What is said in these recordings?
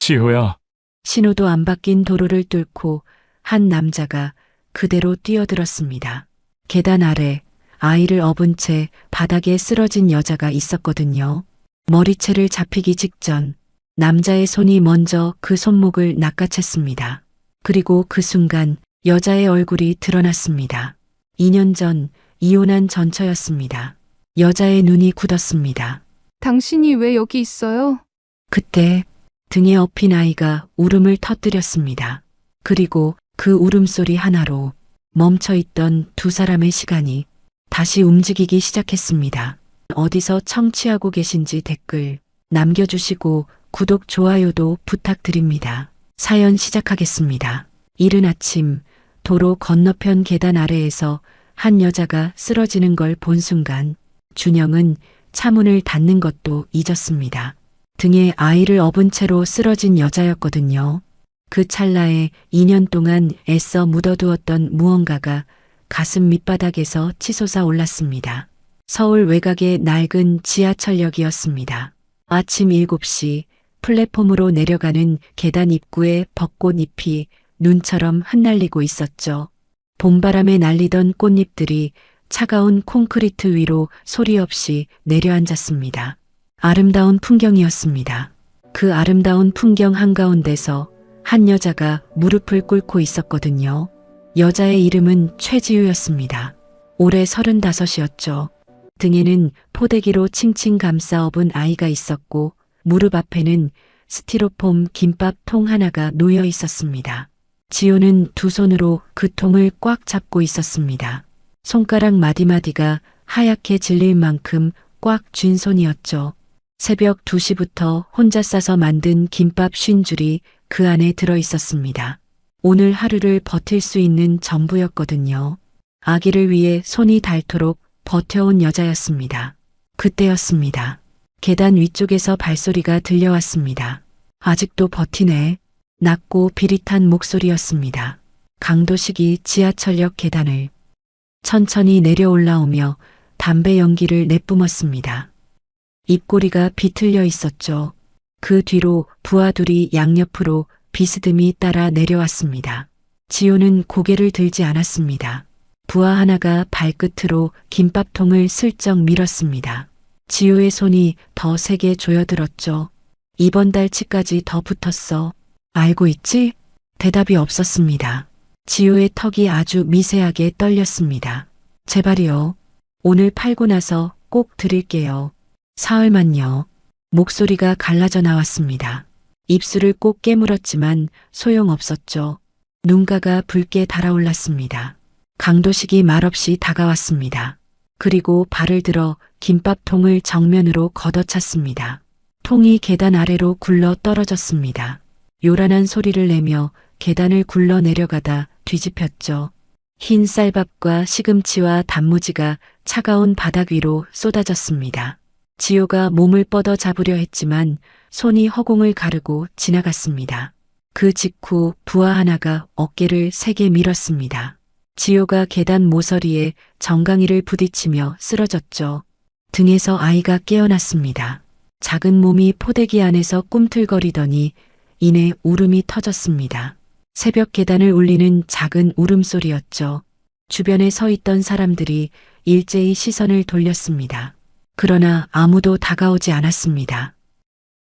지호야, 신호도 안 바뀐 도로를 뚫고 한 남자가 그대로 뛰어들었습니다. 계단 아래 아이를 업은 채 바닥에 쓰러진 여자가 있었거든요. 머리채를 잡히기 직전 남자의 손이 먼저 그 손목을 낚아챘습니다. 그리고 그 순간 여자의 얼굴이 드러났습니다. 2년 전 이혼한 전처였습니다. 여자의 눈이 굳었습니다. 당신이 왜 여기 있어요? 그때 등에 업힌 아이가 울음을 터뜨렸습니다. 그리고 그 울음소리 하나로 멈춰있던 두 사람의 시간이 다시 움직이기 시작했습니다. 어디서 청취하고 계신지 댓글 남겨주시고 구독, 좋아요도 부탁드립니다. 사연 시작하겠습니다. 이른 아침 도로 건너편 계단 아래에서 한 여자가 쓰러지는 걸 본 순간 준영은 차문을 닫는 것도 잊었습니다. 등에 아이를 업은 채로 쓰러진 여자였거든요. 그 찰나에 2년 동안 애써 묻어두었던 무언가가 가슴 밑바닥에서 치솟아 올랐습니다. 서울 외곽의 낡은 지하철역이었습니다. 아침 7시 플랫폼으로 내려가는 계단 입구에 벚꽃잎이 눈처럼 흩날리고 있었죠. 봄바람에 날리던 꽃잎들이 차가운 콘크리트 위로 소리 없이 내려앉았습니다. 아름다운 풍경이었습니다. 그 아름다운 풍경 한가운데서 한 여자가 무릎을 꿇고 있었거든요. 여자의 이름은 최지우였습니다. 올해 35이었죠. 등에는 포대기로 칭칭 감싸 업은 아이가 있었고 무릎 앞에는 스티로폼 김밥 통 하나가 놓여 있었습니다. 지호는 두 손으로 그 통을 꽉 잡고 있었습니다. 손가락 마디마디가 하얗게 질릴 만큼 꽉 쥔 손이었죠. 새벽 2시부터 혼자 싸서 만든 김밥 50줄이 그 안에 들어 있었습니다. 오늘 하루를 버틸 수 있는 전부였거든요. 아기를 위해 손이 닳도록 버텨온 여자였습니다. 그때였습니다. 계단 위쪽에서 발소리가 들려왔습니다. 아직도 버티네. 낮고 비릿한 목소리였습니다. 강도식이 지하철역 계단을 천천히 내려올라오며 담배 연기를 내뿜었습니다. 입꼬리가 비틀려 있었죠. 그 뒤로 부하 둘이 양옆으로 비스듬히 따라 내려왔습니다. 지호는 고개를 들지 않았습니다. 부하 하나가 발끝으로 김밥통을 슬쩍 밀었습니다. 지호의 손이 더 세게 조여들었죠. 이번 달치까지 더 붙었어. 알고 있지? 대답이 없었습니다. 지호의 턱이 아주 미세하게 떨렸습니다. 제발이요. 오늘 팔고 나서 꼭 드릴게요. 사흘만요. 목소리가 갈라져 나왔습니다. 입술을 꼭 깨물었지만 소용없었죠. 눈가가 붉게 달아올랐습니다. 강도식이 말없이 다가왔습니다. 그리고 발을 들어 김밥통을 정면으로 걷어찼습니다. 통이 계단 아래로 굴러 떨어졌습니다. 요란한 소리를 내며 계단을 굴러 내려가다 뒤집혔죠. 흰 쌀밥과 시금치와 단무지가 차가운 바닥 위로 쏟아졌습니다. 지호가 몸을 뻗어 잡으려 했지만 손이 허공을 가르고 지나갔습니다. 그 직후 부하 하나가 어깨를 세게 밀었습니다. 지호가 계단 모서리에 정강이를 부딪히며 쓰러졌죠. 등에서 아이가 깨어났습니다. 작은 몸이 포대기 안에서 꿈틀거리더니 이내 울음이 터졌습니다. 새벽 계단을 울리는 작은 울음소리였죠. 주변에 서 있던 사람들이 일제히 시선을 돌렸습니다. 그러나 아무도 다가오지 않았습니다.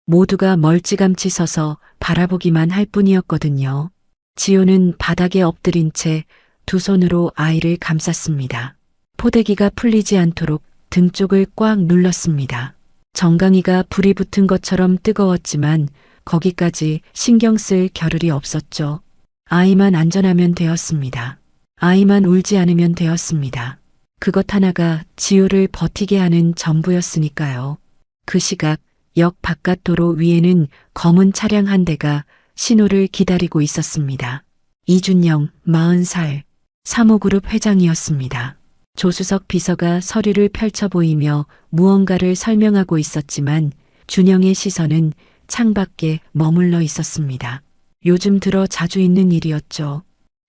모두가 멀찌감치 서서 바라보기만 할 뿐이었거든요. 지호는 바닥에 엎드린 채 두 손으로 아이를 감쌌습니다. 포대기가 풀리지 않도록 등 쪽을 꽉 눌렀습니다. 정강이가 불이 붙은 것처럼 뜨거웠지만 거기까지 신경 쓸 겨를이 없었죠. 아이만 안전하면 되었습니다. 아이만 울지 않으면 되었습니다. 그것 하나가 지호를 버티게 하는 전부였으니까요. 그 시각 역 바깥 도로 위에는 검은 차량 한 대가 신호를 기다리고 있었습니다. 이준영, 40살, 사모그룹 회장이었습니다. 조수석 비서가 서류를 펼쳐 보이며 무언가를 설명하고 있었지만 준영의 시선은 창밖에 머물러 있었습니다. 요즘 들어 자주 있는 일이었죠.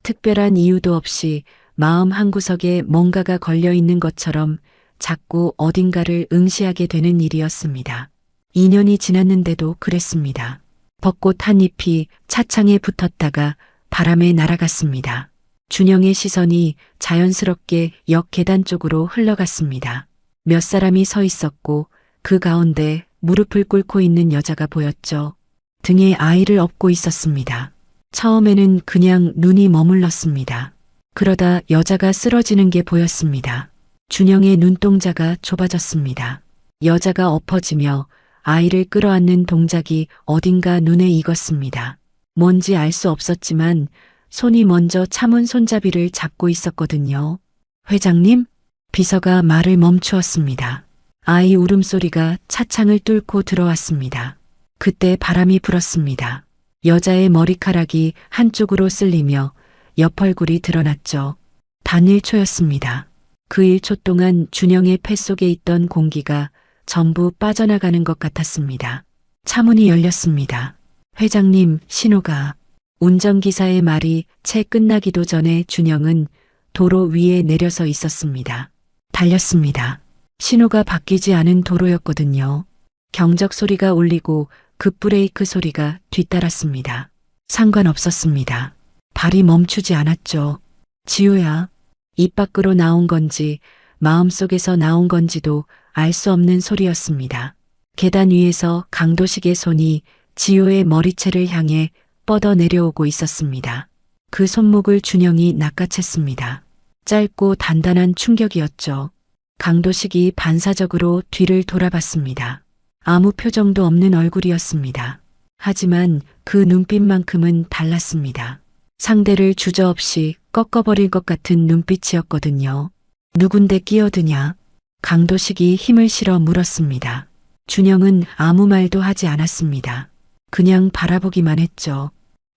특별한 이유도 없이 마음 한구석에 뭔가가 걸려 있는 것처럼 자꾸 어딘가를 응시하게 되는 일이었습니다. 2년이 지났는데도 그랬습니다. 벚꽃 한 잎이 차창에 붙었다가 바람에 날아갔습니다. 준영의 시선이 자연스럽게 역 계단 쪽으로 흘러갔습니다. 몇 사람이 서 있었고 그 가운데 무릎을 꿇고 있는 여자가 보였죠. 등에 아이를 업고 있었습니다. 처음에는 그냥 눈이 머물렀습니다. 그러다 여자가 쓰러지는 게 보였습니다. 준영의 눈동자가 좁아졌습니다. 여자가 엎어지며 아이를 끌어안는 동작이 어딘가 눈에 익었습니다. 뭔지 알 수 없었지만 손이 먼저 차문 손잡이를 잡고 있었거든요. 회장님? 비서가 말을 멈추었습니다. 아이 울음소리가 차창을 뚫고 들어왔습니다. 그때 바람이 불었습니다. 여자의 머리카락이 한쪽으로 쓸리며 옆 얼굴이 드러났죠. 단 1초였습니다. 그 1초 동안 준영의 폐 속에 있던 공기가 전부 빠져나가는 것 같았습니다. 차문이 열렸습니다. 회장님, 신호가. 운전기사의 말이 채 끝나기도 전에 준영은 도로 위에 내려서 있었습니다. 달렸습니다. 신호가 바뀌지 않은 도로였거든요. 경적 소리가 울리고 급브레이크 소리가 뒤따랐습니다. 상관없었습니다. 발이 멈추지 않았죠. 지호야. 입 밖으로 나온 건지 마음속에서 나온 건지도 알 수 없는 소리였습니다. 계단 위에서 강도식의 손이 지호의 머리채를 향해 뻗어 내려오고 있었습니다. 그 손목을 준영이 낚아챘습니다. 짧고 단단한 충격이었죠. 강도식이 반사적으로 뒤를 돌아봤습니다. 아무 표정도 없는 얼굴이었습니다. 하지만 그 눈빛만큼은 달랐습니다. 상대를 주저없이 꺾어버릴 것 같은 눈빛이었거든요. 누군데 끼어드냐? 강도식이 힘을 실어 물었습니다. 준영은 아무 말도 하지 않았습니다. 그냥 바라보기만 했죠.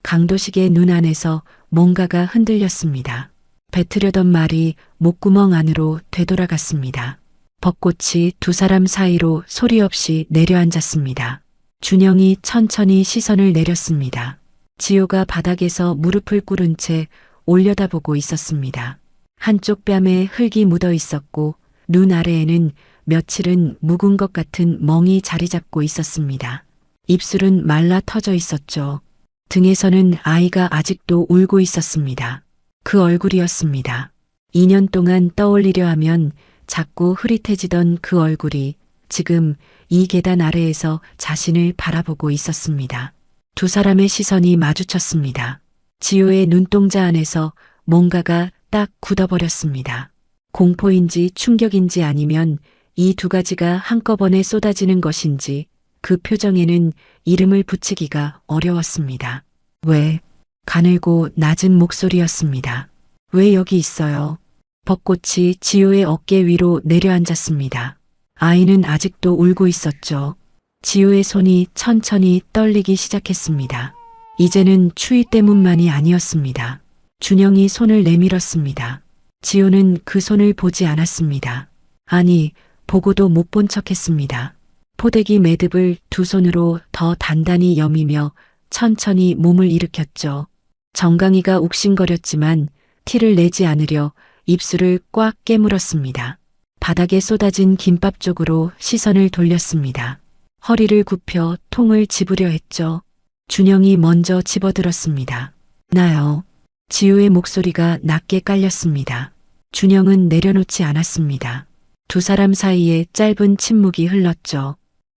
강도식의 눈 안에서 뭔가가 흔들렸습니다. 뱉으려던 말이 목구멍 안으로 되돌아갔습니다. 벚꽃이 두 사람 사이로 소리 없이 내려앉았습니다. 준영이 천천히 시선을 내렸습니다. 지호가 바닥에서 무릎을 꿇은 채 올려다보고 있었습니다. 한쪽 뺨에 흙이 묻어 있었고 눈 아래에는 며칠은 묵은 것 같은 멍이 자리 잡고 있었습니다. 입술은 말라 터져 있었죠. 등에서는 아이가 아직도 울고 있었습니다. 그 얼굴이었습니다. 2년 동안 떠올리려 하면 자꾸 흐릿해지던 그 얼굴이 지금 이 계단 아래에서 자신을 바라보고 있었습니다. 두 사람의 시선이 마주쳤습니다. 지호의 눈동자 안에서 뭔가가 딱 굳어버렸습니다. 공포인지 충격인지 아니면 이 두 가지가 한꺼번에 쏟아지는 것인지 그 표정에는 이름을 붙이기가 어려웠습니다. 왜? 가늘고 낮은 목소리였습니다. 왜 여기 있어요? 벚꽃이 지호의 어깨 위로 내려앉았습니다. 아이는 아직도 울고 있었죠. 지호의 손이 천천히 떨리기 시작했습니다. 이제는 추위 때문만이 아니었습니다. 준영이 손을 내밀었습니다. 지호는 그 손을 보지 않았습니다. 아니, 보고도 못 본 척했습니다. 포대기 매듭을 두 손으로 더 단단히 여미며 천천히 몸을 일으켰죠. 정강이가 욱신거렸지만 티를 내지 않으려 입술을 꽉 깨물었습니다. 바닥에 쏟아진 김밥 쪽으로 시선을 돌렸습니다. 허리를 굽혀 통을 집으려 했죠. 준영이 먼저 집어들었습니다. 나요. 지우의 목소리가 낮게 깔렸습니다. 준영은 내려놓지 않았습니다. 두 사람 사이에 짧은 침묵이 흘렀죠.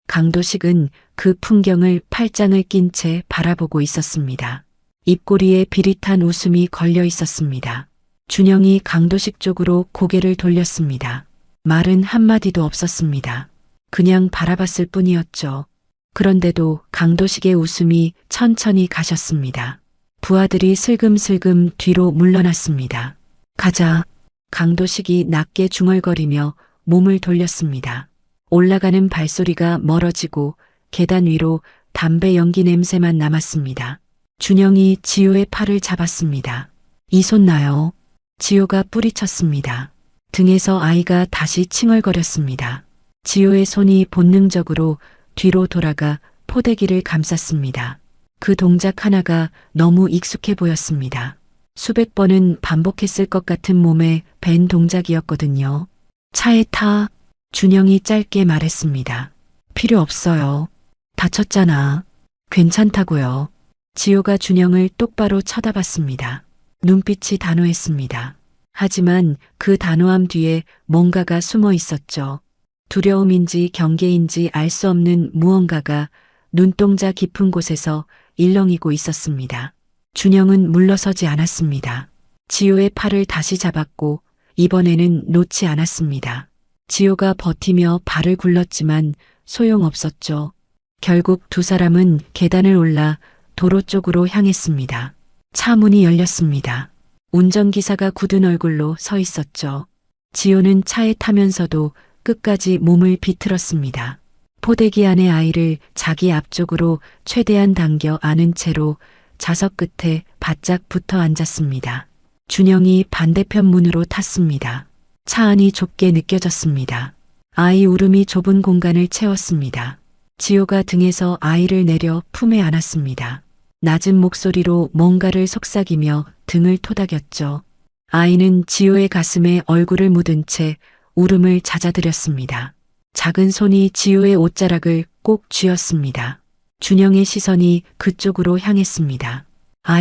강도식은 그 풍경을 팔짱을 낀 채 바라보고 있었습니다. 입꼬리에 비릿한 웃음이 걸려 있었습니다. 준영이 강도식 쪽으로 고개를 돌렸습니다. 말은 한마디도 없었습니다. 그냥 바라봤을 뿐이었죠. 그런데도 강도식의 웃음이 천천히 가셨습니다. 부하들이 슬금슬금 뒤로 물러났습니다. 가자. 강도식이 낮게 중얼거리며 몸을 돌렸습니다. 올라가는 발소리가 멀어지고 계단 위로 담배 연기 냄새만 남았습니다. 준영이 지호의 팔을 잡았습니다. 이 손 놔요. 지호가 뿌리쳤습니다. 등에서 아이가 다시 칭얼거렸습니다. 지호의 손이 본능적으로 뒤로 돌아가 포대기를 감쌌습니다. 그 동작 하나가 너무 익숙해 보였습니다. 수백 번은 반복했을 것 같은 몸에 밴 동작이었거든요. 차에 타. 준영이 짧게 말했습니다. 필요 없어요. 다쳤잖아. 괜찮다고요. 지호가 준영을 똑바로 쳐다봤습니다. 눈빛이 단호했습니다. 하지만 그 단호함 뒤에 뭔가가 숨어 있었죠. 두려움인지 경계인지 알 수 없는 무언가가 눈동자 깊은 곳에서 일렁이고 있었습니다. 준영은 물러서지 않았습니다. 지호의 팔을 다시 잡았고 이번에는 놓지 않았습니다. 지호가 버티며 발을 굴렀지만 소용없었죠. 결국 두 사람은 계단을 올라 도로 쪽으로 향했습니다. 차 문이 열렸습니다. 운전기사가 굳은 얼굴로 서 있었죠. 지호는 차에 타면서도 끝까지 몸을 비틀었습니다. 포대기 안의 아이를 자기 앞쪽으로 최대한 당겨 안은 채로 좌석 끝에 바짝 붙어 앉았습니다. 준영이 반대편 문으로 탔습니다. 차 안이 좁게 느껴졌습니다. 아이 울음이 좁은 공간을 채웠습니다. 지호가 등에서 아이를 내려 품에 안았습니다. 낮은 목소리로 뭔가를 속삭이며 등을 토닥였죠. 아이는 지호의 가슴에 얼굴을 묻은 채 울음을 잦아들였습니다. 작은 손이 지호의 옷자락을 꼭 쥐었습니다. 준영의 시선이 그쪽으로 향했습니다.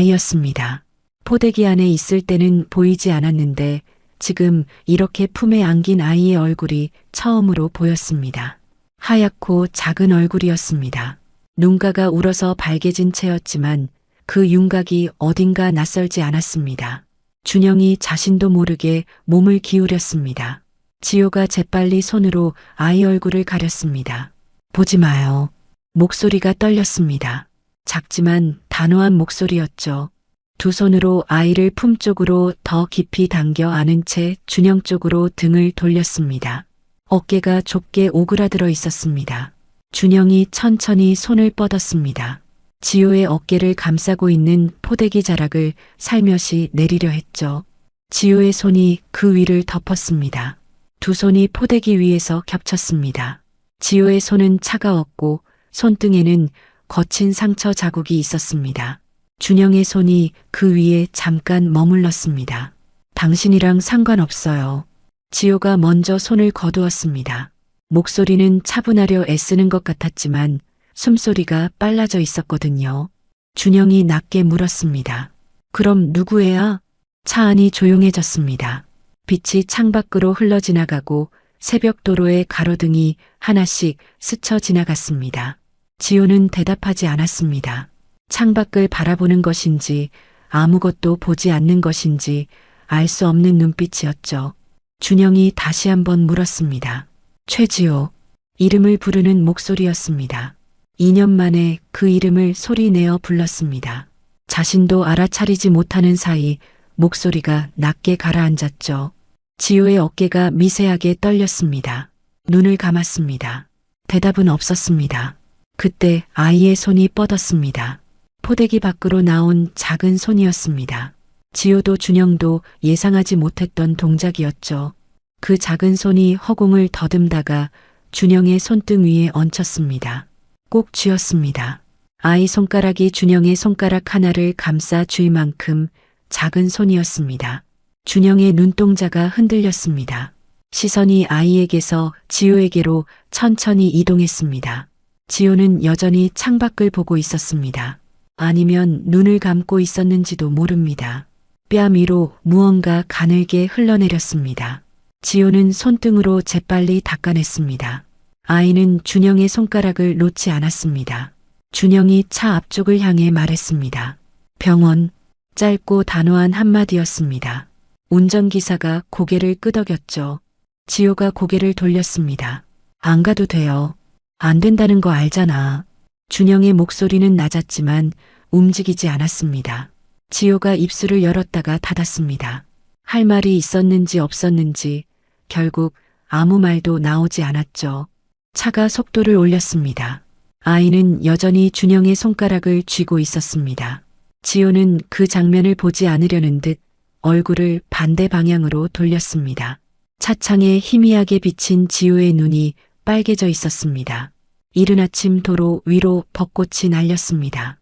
아이였습니다. 포대기 안에 있을 때는 보이지 않았는데 지금 이렇게 품에 안긴 아이의 얼굴이 처음으로 보였습니다. 하얗고 작은 얼굴이었습니다. 눈가가 울어서 발개진 채였지만 그 윤곽이 어딘가 낯설지 않았습니다. 준영이 자신도 모르게 몸을 기울였습니다. 지호가 재빨리 손으로 아이 얼굴을 가렸습니다. 보지 마요. 목소리가 떨렸습니다. 작지만 단호한 목소리였죠. 두 손으로 아이를 품 쪽으로 더 깊이 당겨 안은 채 준영 쪽으로 등을 돌렸습니다. 어깨가 좁게 오그라들어 있었습니다. 준영이 천천히 손을 뻗었습니다. 지호의 어깨를 감싸고 있는 포대기 자락을 살며시 내리려 했죠. 지호의 손이 그 위를 덮었습니다. 두 손이 포대기 위에서 겹쳤습니다. 지호의 손은 차가웠고 손등에는 거친 상처 자국이 있었습니다. 준영의 손이 그 위에 잠깐 머물렀습니다. 당신이랑 상관없어요. 지호가 먼저 손을 거두었습니다. 목소리는 차분하려 애쓰는 것 같았지만 숨소리가 빨라져 있었거든요. 준영이 낮게 물었습니다. 그럼 누구애야? 차 안이 조용해졌습니다. 빛이 창밖으로 흘러 지나가고 새벽 도로의 가로등이 하나씩 스쳐 지나갔습니다. 지호는 대답하지 않았습니다. 창밖을 바라보는 것인지 아무것도 보지 않는 것인지 알 수 없는 눈빛이었죠. 준영이 다시 한번 물었습니다. 최지호. 이름을 부르는 목소리였습니다. 2년 만에 그 이름을 소리내어 불렀습니다. 자신도 알아차리지 못하는 사이 목소리가 낮게 가라앉았죠. 지호의 어깨가 미세하게 떨렸습니다. 눈을 감았습니다. 대답은 없었습니다. 그때 아이의 손이 뻗었습니다. 포대기 밖으로 나온 작은 손이었습니다. 지호도 준영도 예상하지 못했던 동작이었죠. 그 작은 손이 허공을 더듬다가 준영의 손등 위에 얹혔습니다. 꼭 쥐었습니다. 아이 손가락이 준영의 손가락 하나를 감싸 쥘 만큼 작은 손이었습니다. 준영의 눈동자가 흔들렸습니다. 시선이 아이에게서 지호에게로 천천히 이동했습니다. 지호는 여전히 창밖을 보고 있었습니다. 아니면 눈을 감고 있었는지도 모릅니다. 뺨 위로 무언가 가늘게 흘러내렸습니다. 지호는 손등으로 재빨리 닦아냈습니다. 아이는 준영의 손가락을 놓지 않았습니다. 준영이 차 앞쪽을 향해 말했습니다. 병원. 짧고 단호한 한마디였습니다. 운전기사가 고개를 끄덕였죠. 지호가 고개를 돌렸습니다. 안 가도 돼요. 안 된다는 거 알잖아. 준영의 목소리는 낮았지만 움직이지 않았습니다. 지호가 입술을 열었다가 닫았습니다. 할 말이 있었는지 없었는지 결국 아무 말도 나오지 않았죠. 차가 속도를 올렸습니다. 아이는 여전히 준영의 손가락을 쥐고 있었습니다. 지호는 그 장면을 보지 않으려는 듯 얼굴을 반대 방향으로 돌렸습니다. 차창에 희미하게 비친 지호의 눈이 빨개져 있었습니다. 이른 아침 도로 위로 벚꽃이 날렸습니다.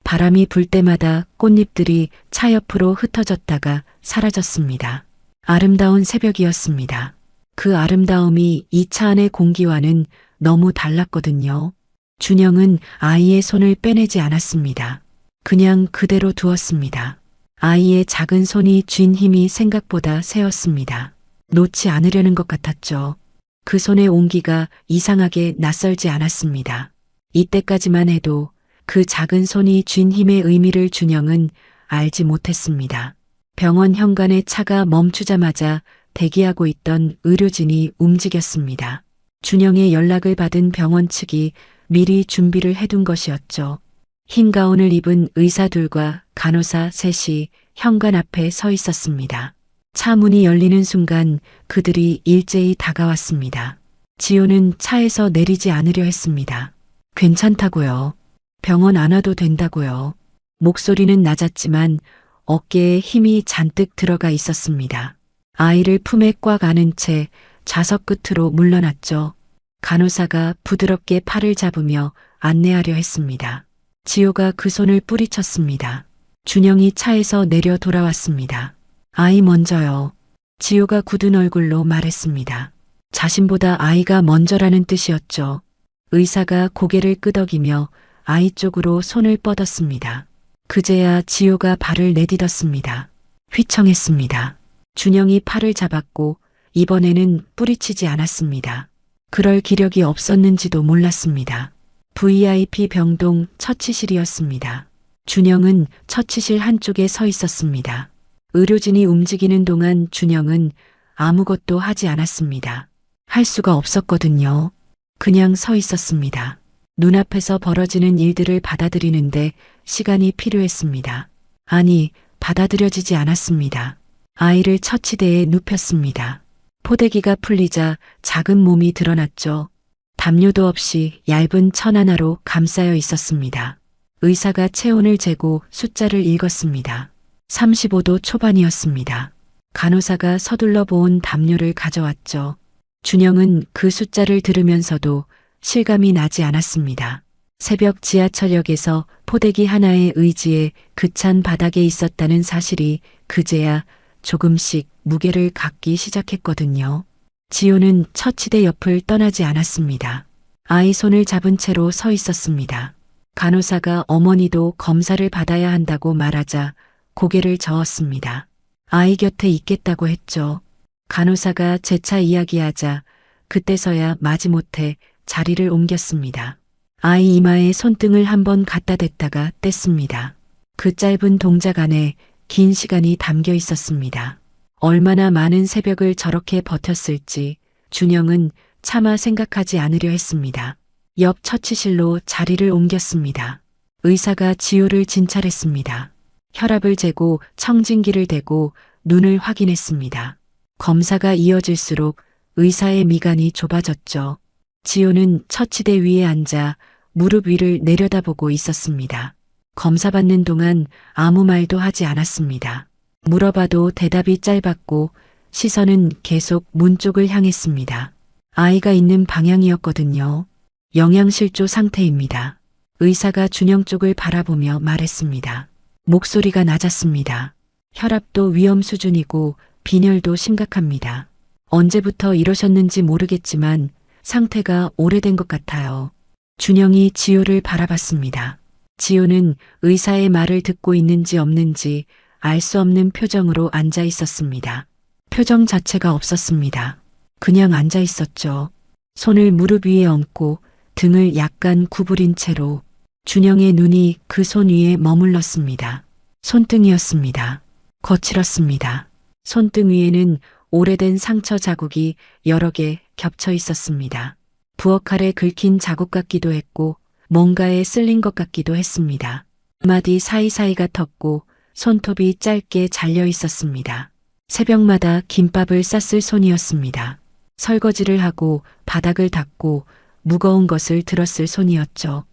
바람이 불 때마다 꽃잎들이 차 옆으로 흩어졌다가 사라졌습니다. 아름다운 새벽이었습니다. 그 아름다움이 이 차 안의 공기와는 너무 달랐거든요. 준영은 아이의 손을 빼내지 않았습니다. 그냥 그대로 두었습니다. 아이의 작은 손이 쥔 힘이 생각보다 세었습니다. 놓지 않으려는 것 같았죠. 그 손의 온기가 이상하게 낯설지 않았습니다. 이때까지만 해도 그 작은 손이 쥔 힘의 의미를 준영은 알지 못했습니다. 병원 현관에 차가 멈추자마자 대기하고 있던 의료진이 움직였습니다. 준영의 연락을 받은 병원 측이 미리 준비를 해둔 것이었죠. 흰 가운을 입은 의사들과 간호사 셋이 현관 앞에 서 있었습니다. 차 문이 열리는 순간 그들이 일제히 다가왔습니다. 지호는 차에서 내리지 않으려 했습니다. 괜찮다고요. 병원 안 와도 된다고요. 목소리는 낮았지만 어깨에 힘이 잔뜩 들어가 있었습니다. 아이를 품에 꽉 안은 채 좌석 끝으로 물러났죠. 간호사가 부드럽게 팔을 잡으며 안내하려 했습니다. 지호가 그 손을 뿌리쳤습니다. 준영이 차에서 내려 돌아왔습니다. 아이 먼저요. 지호가 굳은 얼굴로 말했습니다. 자신보다 아이가 먼저라는 뜻이었죠. 의사가 고개를 끄덕이며 아이 쪽으로 손을 뻗었습니다. 그제야 지호가 발을 내딛었습니다. 휘청했습니다. 준영이 팔을 잡았고 이번에는 뿌리치지 않았습니다. 그럴 기력이 없었는지도 몰랐습니다. VIP 병동 처치실이었습니다. 준영은 처치실 한쪽에 서 있었습니다. 의료진이 움직이는 동안 준영은 아무것도 하지 않았습니다. 할 수가 없었거든요. 그냥 서 있었습니다. 눈앞에서 벌어지는 일들을 받아들이는데 시간이 필요했습니다. 아니, 받아들여지지 않았습니다. 아이를 처치대에 눕혔습니다. 포대기가 풀리자 작은 몸이 드러났죠. 담요도 없이 얇은 천 하나로 감싸여 있었습니다. 의사가 체온을 재고 숫자를 읽었습니다. 35도 초반이었습니다. 간호사가 서둘러 보온 담요를 가져왔죠. 준영은 그 숫자를 들으면서도 실감이 나지 않았습니다. 새벽 지하철역에서 포대기 하나의 의지에 그찬 바닥에 있었다는 사실이 그제야 조금씩 무게를 갖기 시작했거든요. 지호는 처치대 옆을 떠나지 않았습니다. 아이 손을 잡은 채로 서 있었습니다. 간호사가 어머니도 검사를 받아야 한다고 말하자 고개를 저었습니다. 아이 곁에 있겠다고 했죠. 간호사가 재차 이야기하자 그때서야 마지못해 자리를 옮겼습니다. 아이 이마에 손등을 한번 갖다 댔다가 뗐습니다. 그 짧은 동작 안에 긴 시간이 담겨 있었습니다. 얼마나 많은 새벽을 저렇게 버텼을지 준영은 차마 생각하지 않으려 했습니다. 옆 처치실로 자리를 옮겼습니다. 의사가 지호를 진찰했습니다. 혈압을 재고 청진기를 대고 눈을 확인했습니다. 검사가 이어질수록 의사의 미간이 좁아졌죠. 지호는 처치대 위에 앉아 무릎 위를 내려다보고 있었습니다. 검사받는 동안 아무 말도 하지 않았습니다. 물어봐도 대답이 짧았고 시선은 계속 문 쪽을 향했습니다. 아이가 있는 방향이었거든요. 영양실조 상태입니다. 의사가 준영 쪽을 바라보며 말했습니다. 목소리가 낮았습니다. 혈압도 위험 수준이고 빈혈도 심각합니다. 언제부터 이러셨는지 모르겠지만 상태가 오래된 것 같아요. 준영이 지호를 바라봤습니다. 지호는 의사의 말을 듣고 있는지 없는지 알 수 없는 표정으로 앉아 있었습니다. 표정 자체가 없었습니다. 그냥 앉아 있었죠. 손을 무릎 위에 얹고 등을 약간 구부린 채로 준영의 눈이 그 손 위에 머물렀습니다. 손등이었습니다. 거칠었습니다. 손등 위에는 오래된 상처 자국이 여러 개 겹쳐 있었습니다. 부엌칼에 긁힌 자국 같기도 했고 뭔가에 쓸린 것 같기도 했습니다. 마디 사이사이가 텄고 손톱이 짧게 잘려 있었습니다. 새벽마다 김밥을 쌌을 손이었습니다. 설거지를 하고 바닥을 닦고 무거운 것을 들었을 손이었죠.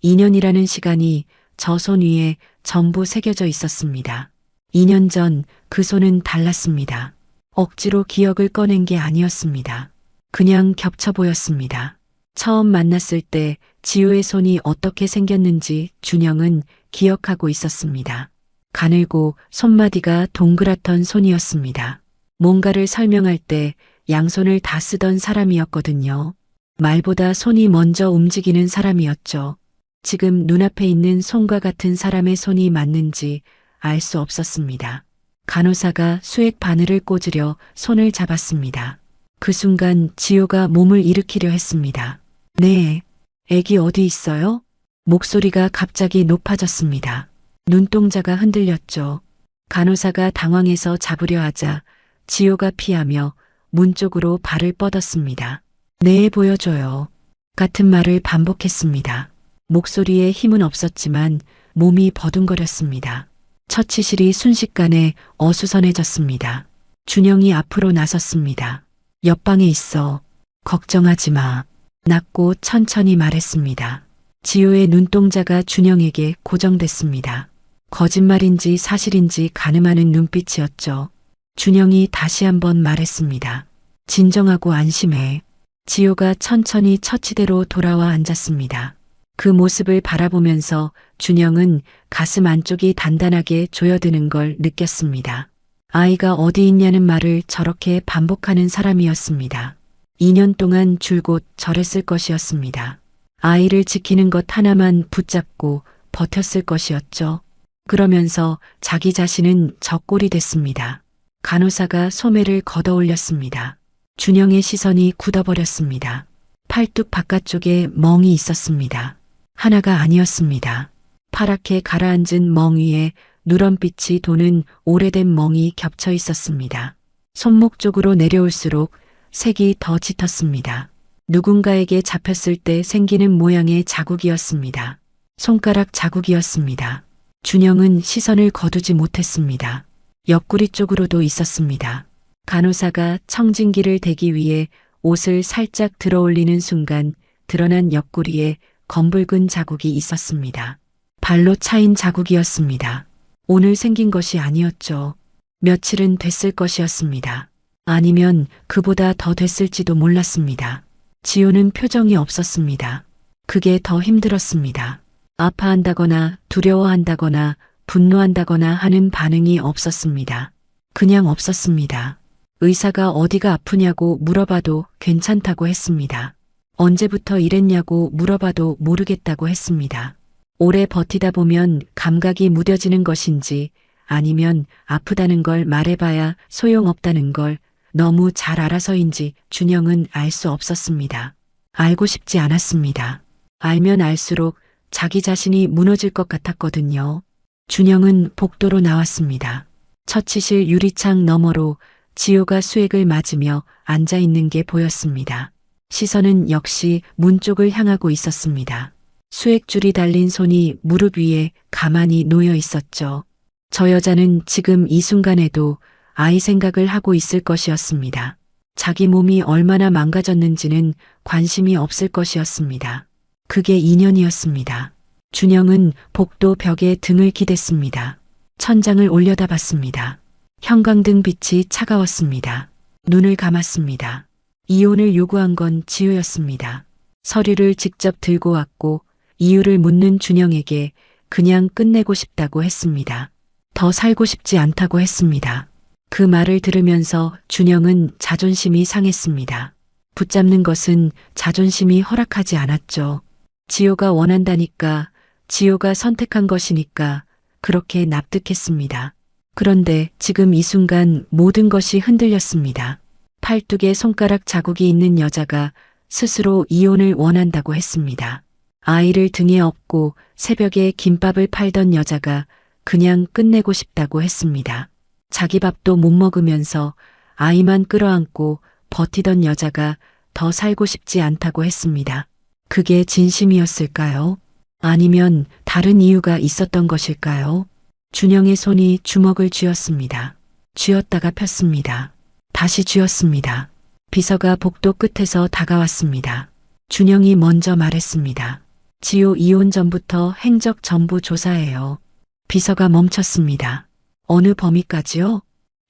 2년이라는 시간이 저 손 위에 전부 새겨져 있었습니다. 2년 전 그 손은 달랐습니다. 억지로 기억을 꺼낸 게 아니었습니다. 그냥 겹쳐 보였습니다. 처음 만났을 때 지우의 손이 어떻게 생겼는지 준영은 기억하고 있었습니다. 가늘고 손마디가 동그랗던 손이었습니다. 뭔가를 설명할 때 양손을 다 쓰던 사람이었거든요. 말보다 손이 먼저 움직이는 사람이었죠. 지금 눈앞에 있는 손과 같은 사람의 손이 맞는지 알 수 없었습니다. 간호사가 수액 바늘을 꽂으려 손을 잡았습니다. 그 순간 지효가 몸을 일으키려 했습니다. 네, 애기 어디 있어요? 목소리가 갑자기 높아졌습니다. 눈동자가 흔들렸죠. 간호사가 당황해서 잡으려 하자 지효가 피하며 문 쪽으로 발을 뻗었습니다. 네, 보여줘요. 같은 말을 반복했습니다. 목소리에 힘은 없었지만 몸이 버둥거렸습니다. 처치실이 순식간에 어수선해졌습니다. 준영이 앞으로 나섰습니다. 옆방에 있어. 걱정하지 마. 낮고 천천히 말했습니다. 지효의 눈동자가 준영에게 고정됐습니다. 거짓말인지 사실인지 가늠하는 눈빛이었죠. 준영이 다시 한번 말했습니다. 진정하고 안심해. 지효가 천천히 처치대로 돌아와 앉았습니다. 그 모습을 바라보면서 준영은 가슴 안쪽이 단단하게 조여드는 걸 느꼈습니다. 아이가 어디 있냐는 말을 저렇게 반복하는 사람이었습니다. 2년 동안 줄곧 저랬을 것이었습니다. 아이를 지키는 것 하나만 붙잡고 버텼을 것이었죠. 그러면서 자기 자신은 적골이 됐습니다. 간호사가 소매를 걷어 올렸습니다. 준영의 시선이 굳어버렸습니다. 팔뚝 바깥쪽에 멍이 있었습니다. 하나가 아니었습니다. 파랗게 가라앉은 멍 위에 누런빛이 도는 오래된 멍이 겹쳐 있었습니다. 손목 쪽으로 내려올수록 색이 더 짙었습니다. 누군가에게 잡혔을 때 생기는 모양의 자국이었습니다. 손가락 자국이었습니다. 준영은 시선을 거두지 못했습니다. 옆구리 쪽으로도 있었습니다. 간호사가 청진기를 대기 위해 옷을 살짝 들어올리는 순간 드러난 옆구리에 검붉은 자국이 있었습니다. 발로 차인 자국이었습니다. 오늘 생긴 것이 아니었죠. 며칠은 됐을 것이었습니다. 아니면 그보다 더 됐을지도 몰랐습니다. 지효는 표정이 없었습니다. 그게 더 힘들었습니다. 아파한다거나 두려워한다거나 분노한다거나 하는 반응이 없었습니다. 그냥 없었습니다. 의사가 어디가 아프냐고 물어봐도 괜찮다고 했습니다. 언제부터 이랬냐고 물어봐도 모르겠다고 했습니다. 오래 버티다 보면 감각이 무뎌지는 것인지 아니면 아프다는 걸 말해봐야 소용없다는 걸 너무 잘 알아서인지 준영은 알 수 없었습니다. 알고 싶지 않았습니다. 알면 알수록 자기 자신이 무너질 것 같았거든요. 준영은 복도로 나왔습니다. 처치실 유리창 너머로 지효가 수액을 맞으며 앉아 있는 게 보였습니다. 시선은 역시 문 쪽을 향하고 있었습니다. 수액줄이 달린 손이 무릎 위에 가만히 놓여 있었죠. 저 여자는 지금 이 순간에도 아이 생각을 하고 있을 것이었습니다. 자기 몸이 얼마나 망가졌는지는 관심이 없을 것이었습니다. 그게 인연이었습니다. 준영은 복도 벽에 등을 기댔습니다. 천장을 올려다봤습니다. 형광등 빛이 차가웠습니다. 눈을 감았습니다. 이혼을 요구한 건 지효였습니다. 서류를 직접 들고 왔고 이유를 묻는 준영에게 그냥 끝내고 싶다고 했습니다. 더 살고 싶지 않다고 했습니다. 그 말을 들으면서 준영은 자존심이 상했습니다. 붙잡는 것은 자존심이 허락하지 않았죠. 지효가 원한다니까, 지효가 선택한 것이니까 그렇게 납득했습니다. 그런데 지금 이 순간 모든 것이 흔들렸습니다. 팔뚝에 손가락 자국이 있는 여자가 스스로 이혼을 원한다고 했습니다. 아이를 등에 업고 새벽에 김밥을 팔던 여자가 그냥 끝내고 싶다고 했습니다. 자기 밥도 못 먹으면서 아이만 끌어안고 버티던 여자가 더 살고 싶지 않다고 했습니다. 그게 진심이었을까요? 아니면 다른 이유가 있었던 것일까요? 준영의 손이 주먹을 쥐었습니다. 쥐었다가 폈습니다. 다시 쥐었습니다. 비서가 복도 끝에서 다가왔습니다. 준영이 먼저 말했습니다. 지효 이혼 전부터 행적 전부 조사해요. 비서가 멈췄습니다. 어느 범위까지요?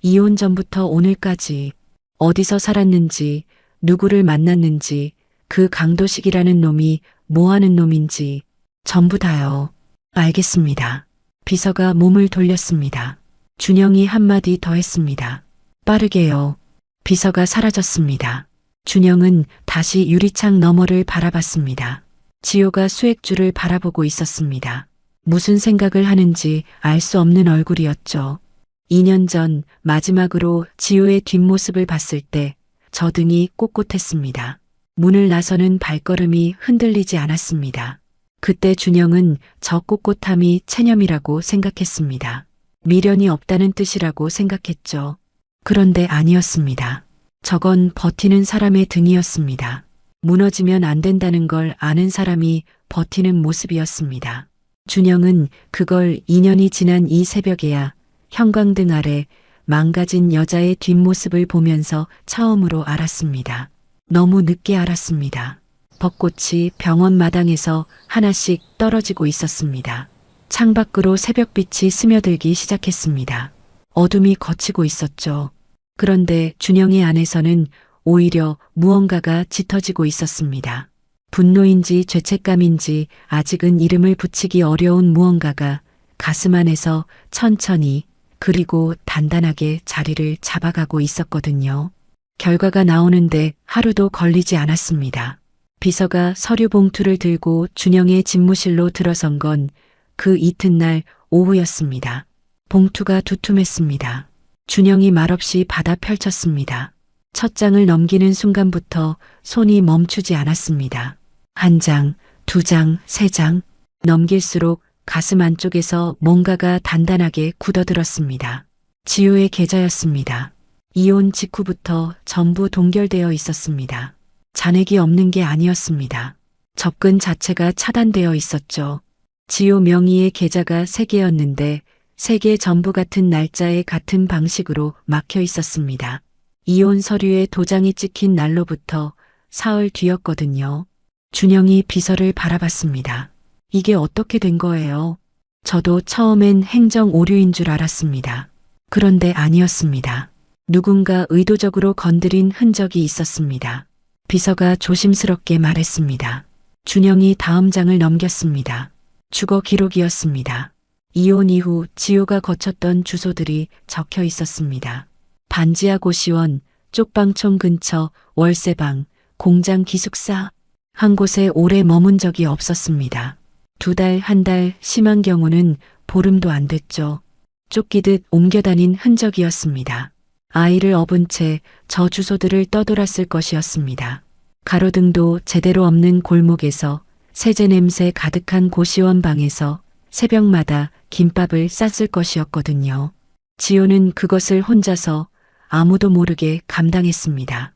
이혼 전부터 오늘까지 어디서 살았는지, 누구를 만났는지, 그 강도식이라는 놈이 뭐 하는 놈인지 전부 다요. 알겠습니다. 비서가 몸을 돌렸습니다. 준영이 한마디 더 했습니다. 빠르게요. 비서가 사라졌습니다. 준영은 다시 유리창 너머를 바라봤습니다. 지효가 수액줄을 바라보고 있었습니다. 무슨 생각을 하는지 알 수 없는 얼굴이었죠. 2년 전 마지막으로 지효의 뒷모습을 봤을 때 저 등이 꼿꼿했습니다. 문을 나서는 발걸음이 흔들리지 않았습니다. 그때 준영은 저 꼿꼿함이 체념이라고 생각했습니다. 미련이 없다는 뜻이라고 생각했죠. 그런데 아니었습니다. 저건 버티는 사람의 등이었습니다. 무너지면 안 된다는 걸 아는 사람이 버티는 모습이었습니다. 준영은 그걸 2년이 지난 이 새벽에야 형광등 아래 망가진 여자의 뒷모습을 보면서 처음으로 알았습니다. 너무 늦게 알았습니다. 벚꽃이 병원 마당에서 하나씩 떨어지고 있었습니다. 창밖으로 새벽빛이 스며들기 시작했습니다. 어둠이 걷히고 있었죠. 그런데 준영의 안에서는 오히려 무언가가 짙어지고 있었습니다. 분노인지 죄책감인지 아직은 이름을 붙이기 어려운 무언가가 가슴 안에서 천천히 그리고 단단하게 자리를 잡아가고 있었거든요. 결과가 나오는데 하루도 걸리지 않았습니다. 비서가 서류 봉투를 들고 준영의 집무실로 들어선 건 그 이튿날 오후였습니다. 봉투가 두툼했습니다. 준영이 말없이 받아 펼쳤습니다. 첫 장을 넘기는 순간부터 손이 멈추지 않았습니다. 한 장, 두 장, 세 장 넘길수록 가슴 안쪽에서 뭔가가 단단하게 굳어들었습니다. 지효의 계좌였습니다. 이혼 직후부터 전부 동결되어 있었습니다. 잔액이 없는 게 아니었습니다. 접근 자체가 차단되어 있었죠. 지효 명의의 계좌가 3개였는데 3개 전부 같은 날짜에 같은 방식으로 막혀 있었습니다. 이혼 서류에 도장이 찍힌 날로부터 사흘 뒤였거든요. 준영이 비서를 바라봤습니다. 이게 어떻게 된 거예요? 저도 처음엔 행정 오류인 줄 알았습니다. 그런데 아니었습니다. 누군가 의도적으로 건드린 흔적이 있었습니다. 비서가 조심스럽게 말했습니다. 준영이 다음 장을 넘겼습니다. 주거 기록이었습니다. 이혼 이후 지효가 거쳤던 주소들이 적혀 있었습니다. 반지하 고시원, 쪽방촌 근처, 월세방, 공장 기숙사. 한 곳에 오래 머문 적이 없었습니다. 2달, 1달, 심한 경우는 보름도 안 됐죠. 쫓기듯 옮겨다닌 흔적이었습니다. 아이를 업은 채 저 주소들을 떠돌았을 것이었습니다. 가로등도 제대로 없는 골목에서 세제 냄새 가득한 고시원 방에서 새벽마다 김밥을 쌌을 것이었거든요. 지효는 그것을 혼자서 아무도 모르게 감당했습니다.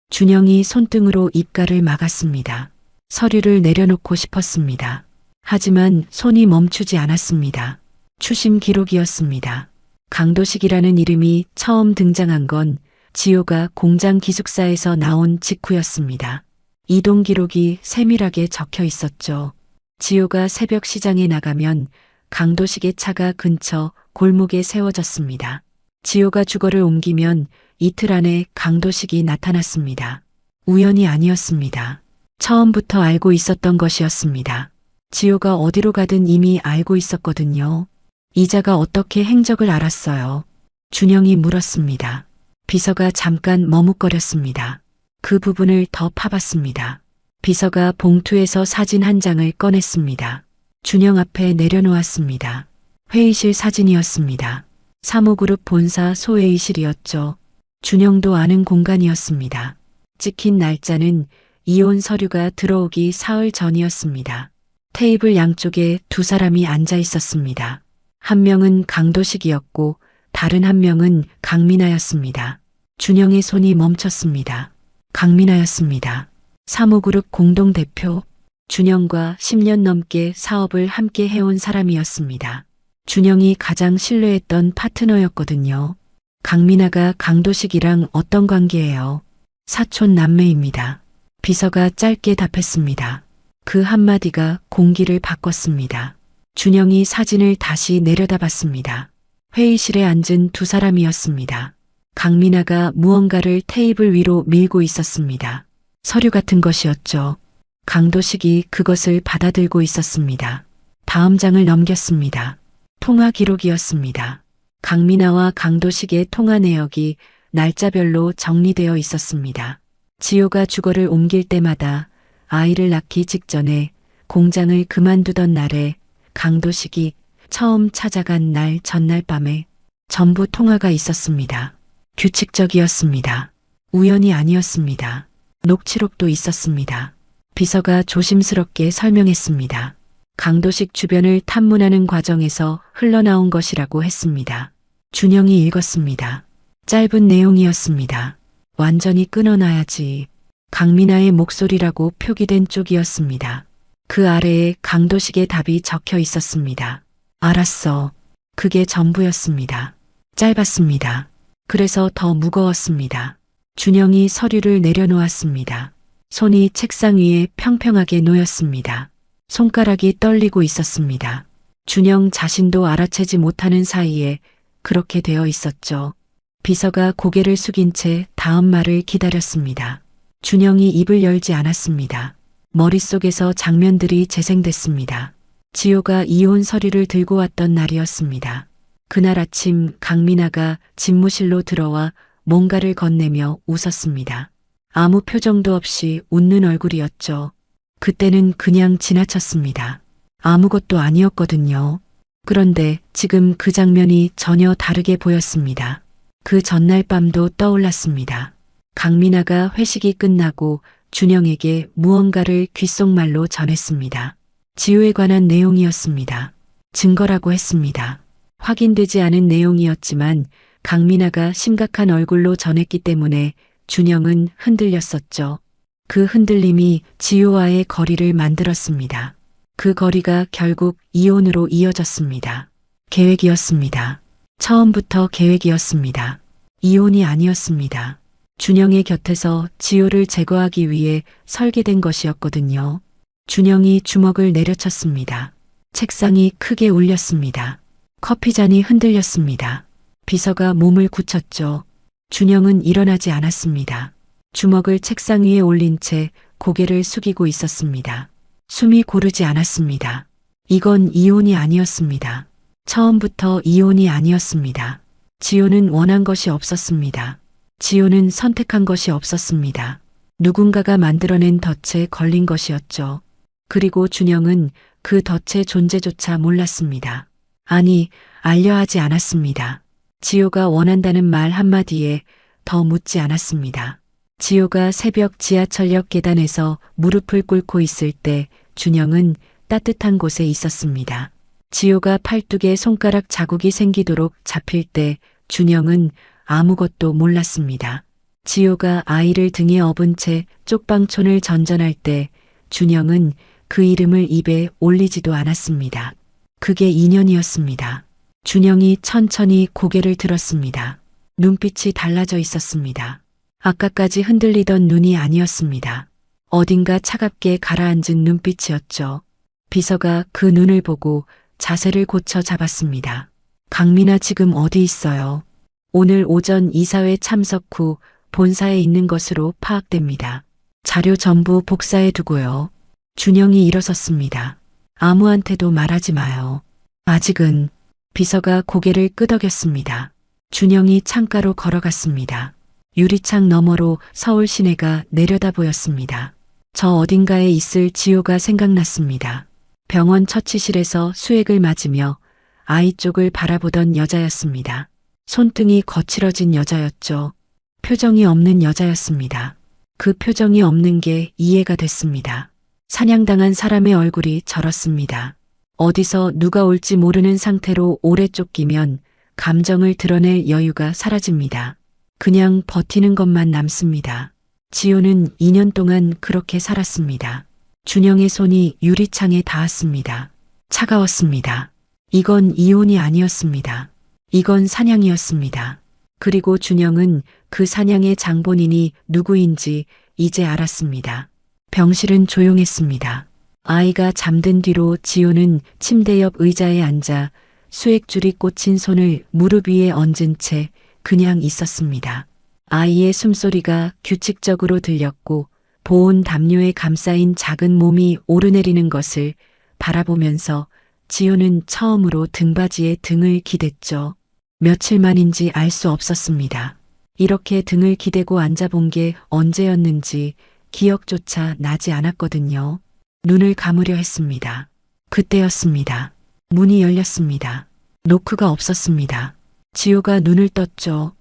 준영이 손등으로 입가를 막았습니다. 서류를 내려놓고 싶었습니다. 하지만 손이 멈추지 않았습니다. 추심 기록이었습니다. 강도식이라는 이름이 처음 등장한 건 지효가 공장 기숙사에서 나온 직후였습니다. 이동 기록이 세밀하게 적혀 있었죠. 지효가 새벽 시장에 나가면 강도식의 차가 근처 골목에 세워졌습니다. 지효가 주거를 옮기면 이틀 안에 강도식이 나타났습니다. 우연이 아니었습니다. 처음부터 알고 있었던 것이었습니다. 지효가 어디로 가든 이미 알고 있었거든요. 이자가 어떻게 행적을 알았어요? 준영이 물었습니다. 비서가 잠깐 머뭇거렸습니다. 그 부분을 더 파봤습니다. 비서가 봉투에서 사진 한 장을 꺼냈습니다. 준영 앞에 내려놓았습니다. 회의실 사진이었습니다. 사모그룹 본사 소회의실이었죠. 준영도 아는 공간이었습니다. 찍힌 날짜는 이혼 서류가 들어오기 사흘 전이었습니다. 테이블 양쪽에 2사람이 앉아 있었습니다. 한 명은 강도식이었고 다른 한 명은 강민아였습니다. 준영의 손이 멈췄습니다. 강민아였습니다. 사모그룹 공동대표. 준영과 10년 넘게 사업을 함께 해온 사람이었습니다. 준영이 가장 신뢰했던 파트너였거든요. 강민아가 강도식이랑 어떤 관계예요? 사촌 남매입니다. 비서가 짧게 답했습니다. 그 한마디가 공기를 바꿨습니다. 준영이 사진을 다시 내려다봤습니다. 회의실에 앉은 2사람이었습니다. 강민아가 무언가를 테이블 위로 밀고 있었습니다. 서류 같은 것이었죠. 강도식이 그것을 받아들고 있었습니다. 다음 장을 넘겼습니다. 통화 기록이었습니다. 강민아와 강도식의 통화 내역이 날짜별로 정리되어 있었습니다. 지효가 주거를 옮길 때마다 아이를 낳기 직전에 공장을 그만두던 날에 강도식이 처음 찾아간 날 전날 밤에 전부 통화가 있었습니다. 규칙적이었습니다. 우연이 아니었습니다. 녹취록도 있었습니다. 비서가 조심스럽게 설명했습니다. 강도식 주변을 탐문하는 과정에서 흘러나온 것이라고 했습니다. 준영이 읽었습니다. 짧은 내용이었습니다. 완전히 끊어놔야지. 강민아의 목소리라고 표기된 쪽이었습니다. 그 아래에 강도식의 답이 적혀 있었습니다. 알았어. 그게 전부였습니다. 짧았습니다. 그래서 더 무거웠습니다. 준영이 서류를 내려놓았습니다. 손이 책상 위에 평평하게 놓였습니다. 손가락이 떨리고 있었습니다. 준영 자신도 알아채지 못하는 사이에 그렇게 되어 있었죠. 비서가 고개를 숙인 채 다음 말을 기다렸습니다. 준영이 입을 열지 않았습니다. 머릿속에서 장면들이 재생됐습니다. 지효가 이혼 서류를 들고 왔던 날이었습니다. 그날 아침 강민아가 집무실로 들어와 뭔가를 건네며 웃었습니다. 아무 표정도 없이 웃는 얼굴이었죠. 그때는 그냥 지나쳤습니다. 아무것도 아니었거든요. 그런데 지금 그 장면이 전혀 다르게 보였습니다. 그 전날 밤도 떠올랐습니다. 강민아가 회식이 끝나고 준영에게 무언가를 귓속말로 전했습니다. 지효에 관한 내용이었습니다. 증거라고 했습니다. 확인되지 않은 내용이었지만 강민아가 심각한 얼굴로 전했기 때문에 준영은 흔들렸었죠. 그 흔들림이 지효와의 거리를 만들었습니다. 그 거리가 결국 이혼으로 이어졌습니다. 계획이었습니다. 처음부터 계획이었습니다. 이혼이 아니었습니다. 준영의 곁에서 지효를 제거하기 위해 설계된 것이었거든요. 준영이 주먹을 내려쳤습니다. 책상이 크게 울렸습니다. 커피잔이 흔들렸습니다. 비서가 몸을 굳혔죠. 준영은 일어나지 않았습니다. 주먹을 책상 위에 올린 채 고개를 숙이고 있었습니다. 숨이 고르지 않았습니다. 이건 이혼이 아니었습니다. 처음부터 이혼이 아니었습니다. 지효는 원한 것이 없었습니다. 지효는 선택한 것이 없었습니다. 누군가가 만들어낸 덫에 걸린 것이었죠. 그리고 준영은 그 덫의 존재조차 몰랐습니다. 아니, 알려 하지 않았습니다. 지효가 원한다는 말 한마디에 더 묻지 않았습니다. 지효가 새벽 지하철역 계단에서 무릎을 꿇고 있을 때 준영은 따뜻한 곳에 있었습니다. 지효가 팔뚝에 손가락 자국이 생기도록 잡힐 때 준영은 아무것도 몰랐습니다. 지효가 아이를 등에 업은 채 쪽방촌을 전전할 때 준영은 그 이름을 입에 올리지도 않았습니다. 그게 인연이었습니다. 준영이 천천히 고개를 들었습니다. 눈빛이 달라져 있었습니다. 아까까지 흔들리던 눈이 아니었습니다. 어딘가 차갑게 가라앉은 눈빛이었죠. 비서가 그 눈을 보고 자세를 고쳐 잡았습니다. 강민아 지금 어디 있어요? 오늘 오전 이사회 참석 후 본사에 있는 것으로 파악됩니다. 자료 전부 복사해 두고요. 준영이 일어섰습니다. 아무한테도 말하지 마요. 아직은. 비서가 고개를 끄덕였습니다. 준영이 창가로 걸어갔습니다. 유리창 너머로 서울 시내가 내려다 보였습니다. 저 어딘가에 있을 지효가 생각났습니다. 병원 처치실에서 수액을 맞으며 아이 쪽을 바라보던 여자였습니다. 손등이 거칠어진 여자였죠. 표정이 없는 여자였습니다. 그 표정이 없는 게 이해가 됐습니다. 사냥당한 사람의 얼굴이 저렇습니다. 어디서 누가 올지 모르는 상태로 오래 쫓기면 감정을 드러낼 여유가 사라집니다. 그냥 버티는 것만 남습니다. 지효는 2년 동안 그렇게 살았습니다. 준영의 손이 유리창에 닿았습니다. 차가웠습니다. 이건 이혼이 아니었습니다. 이건 사냥이었습니다. 그리고 준영은 그 사냥의 장본인이 누구인지 이제 알았습니다. 병실은 조용했습니다. 아이가 잠든 뒤로 지효는 침대 옆 의자에 앉아 수액줄이 꽂힌 손을 무릎 위에 얹은 채 그냥 있었습니다. 아이의 숨소리가 규칙적으로 들렸고 보온 담요에 감싸인 작은 몸이 오르내리는 것을 바라보면서 지효는 처음으로 등받이에 등을 기댔죠. 며칠 만인지 알 수 없었습니다. 이렇게 등을 기대고 앉아본 게 언제였는지 기억조차 나지 않았거든요. 눈을 감으려 했습니다. 그때였습니다. 문이 열렸습니다. 노크가 없었습니다. 지호가 눈을 떴죠.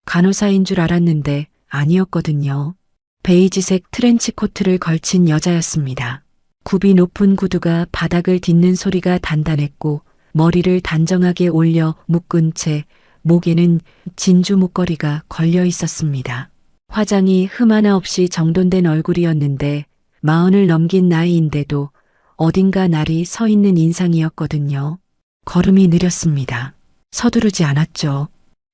간호사인 줄 알았는데 아니었거든요. 베이지색 트렌치 코트를 걸친 여자였습니다. 굽이 높은 구두가 바닥을 딛는 소리가 단단했고 머리를 단정하게 올려 묶은 채 목에는 진주 목걸이가 걸려 있었습니다. 화장이 흠 하나 없이 정돈된 얼굴이었는데 40을 넘긴 나이인데도 어딘가 날이 서 있는 인상이었거든요. 걸음이 느렸습니다. 서두르지 않았죠.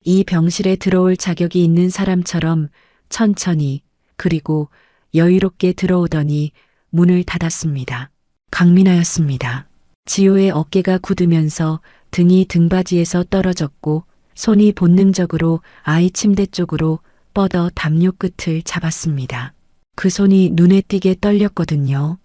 이 병실에 들어올 자격이 있는 사람처럼 천천히 그리고 여유롭게 들어오더니 문을 닫았습니다. 강민아였습니다. 지호의 어깨가 굳으면서 등이 등받이에서 떨어졌고 손이 본능적으로 아이 침대 쪽으로 뻗어 담요 끝을 잡았습니다. 그 손이 눈에 띄게 떨렸거든요.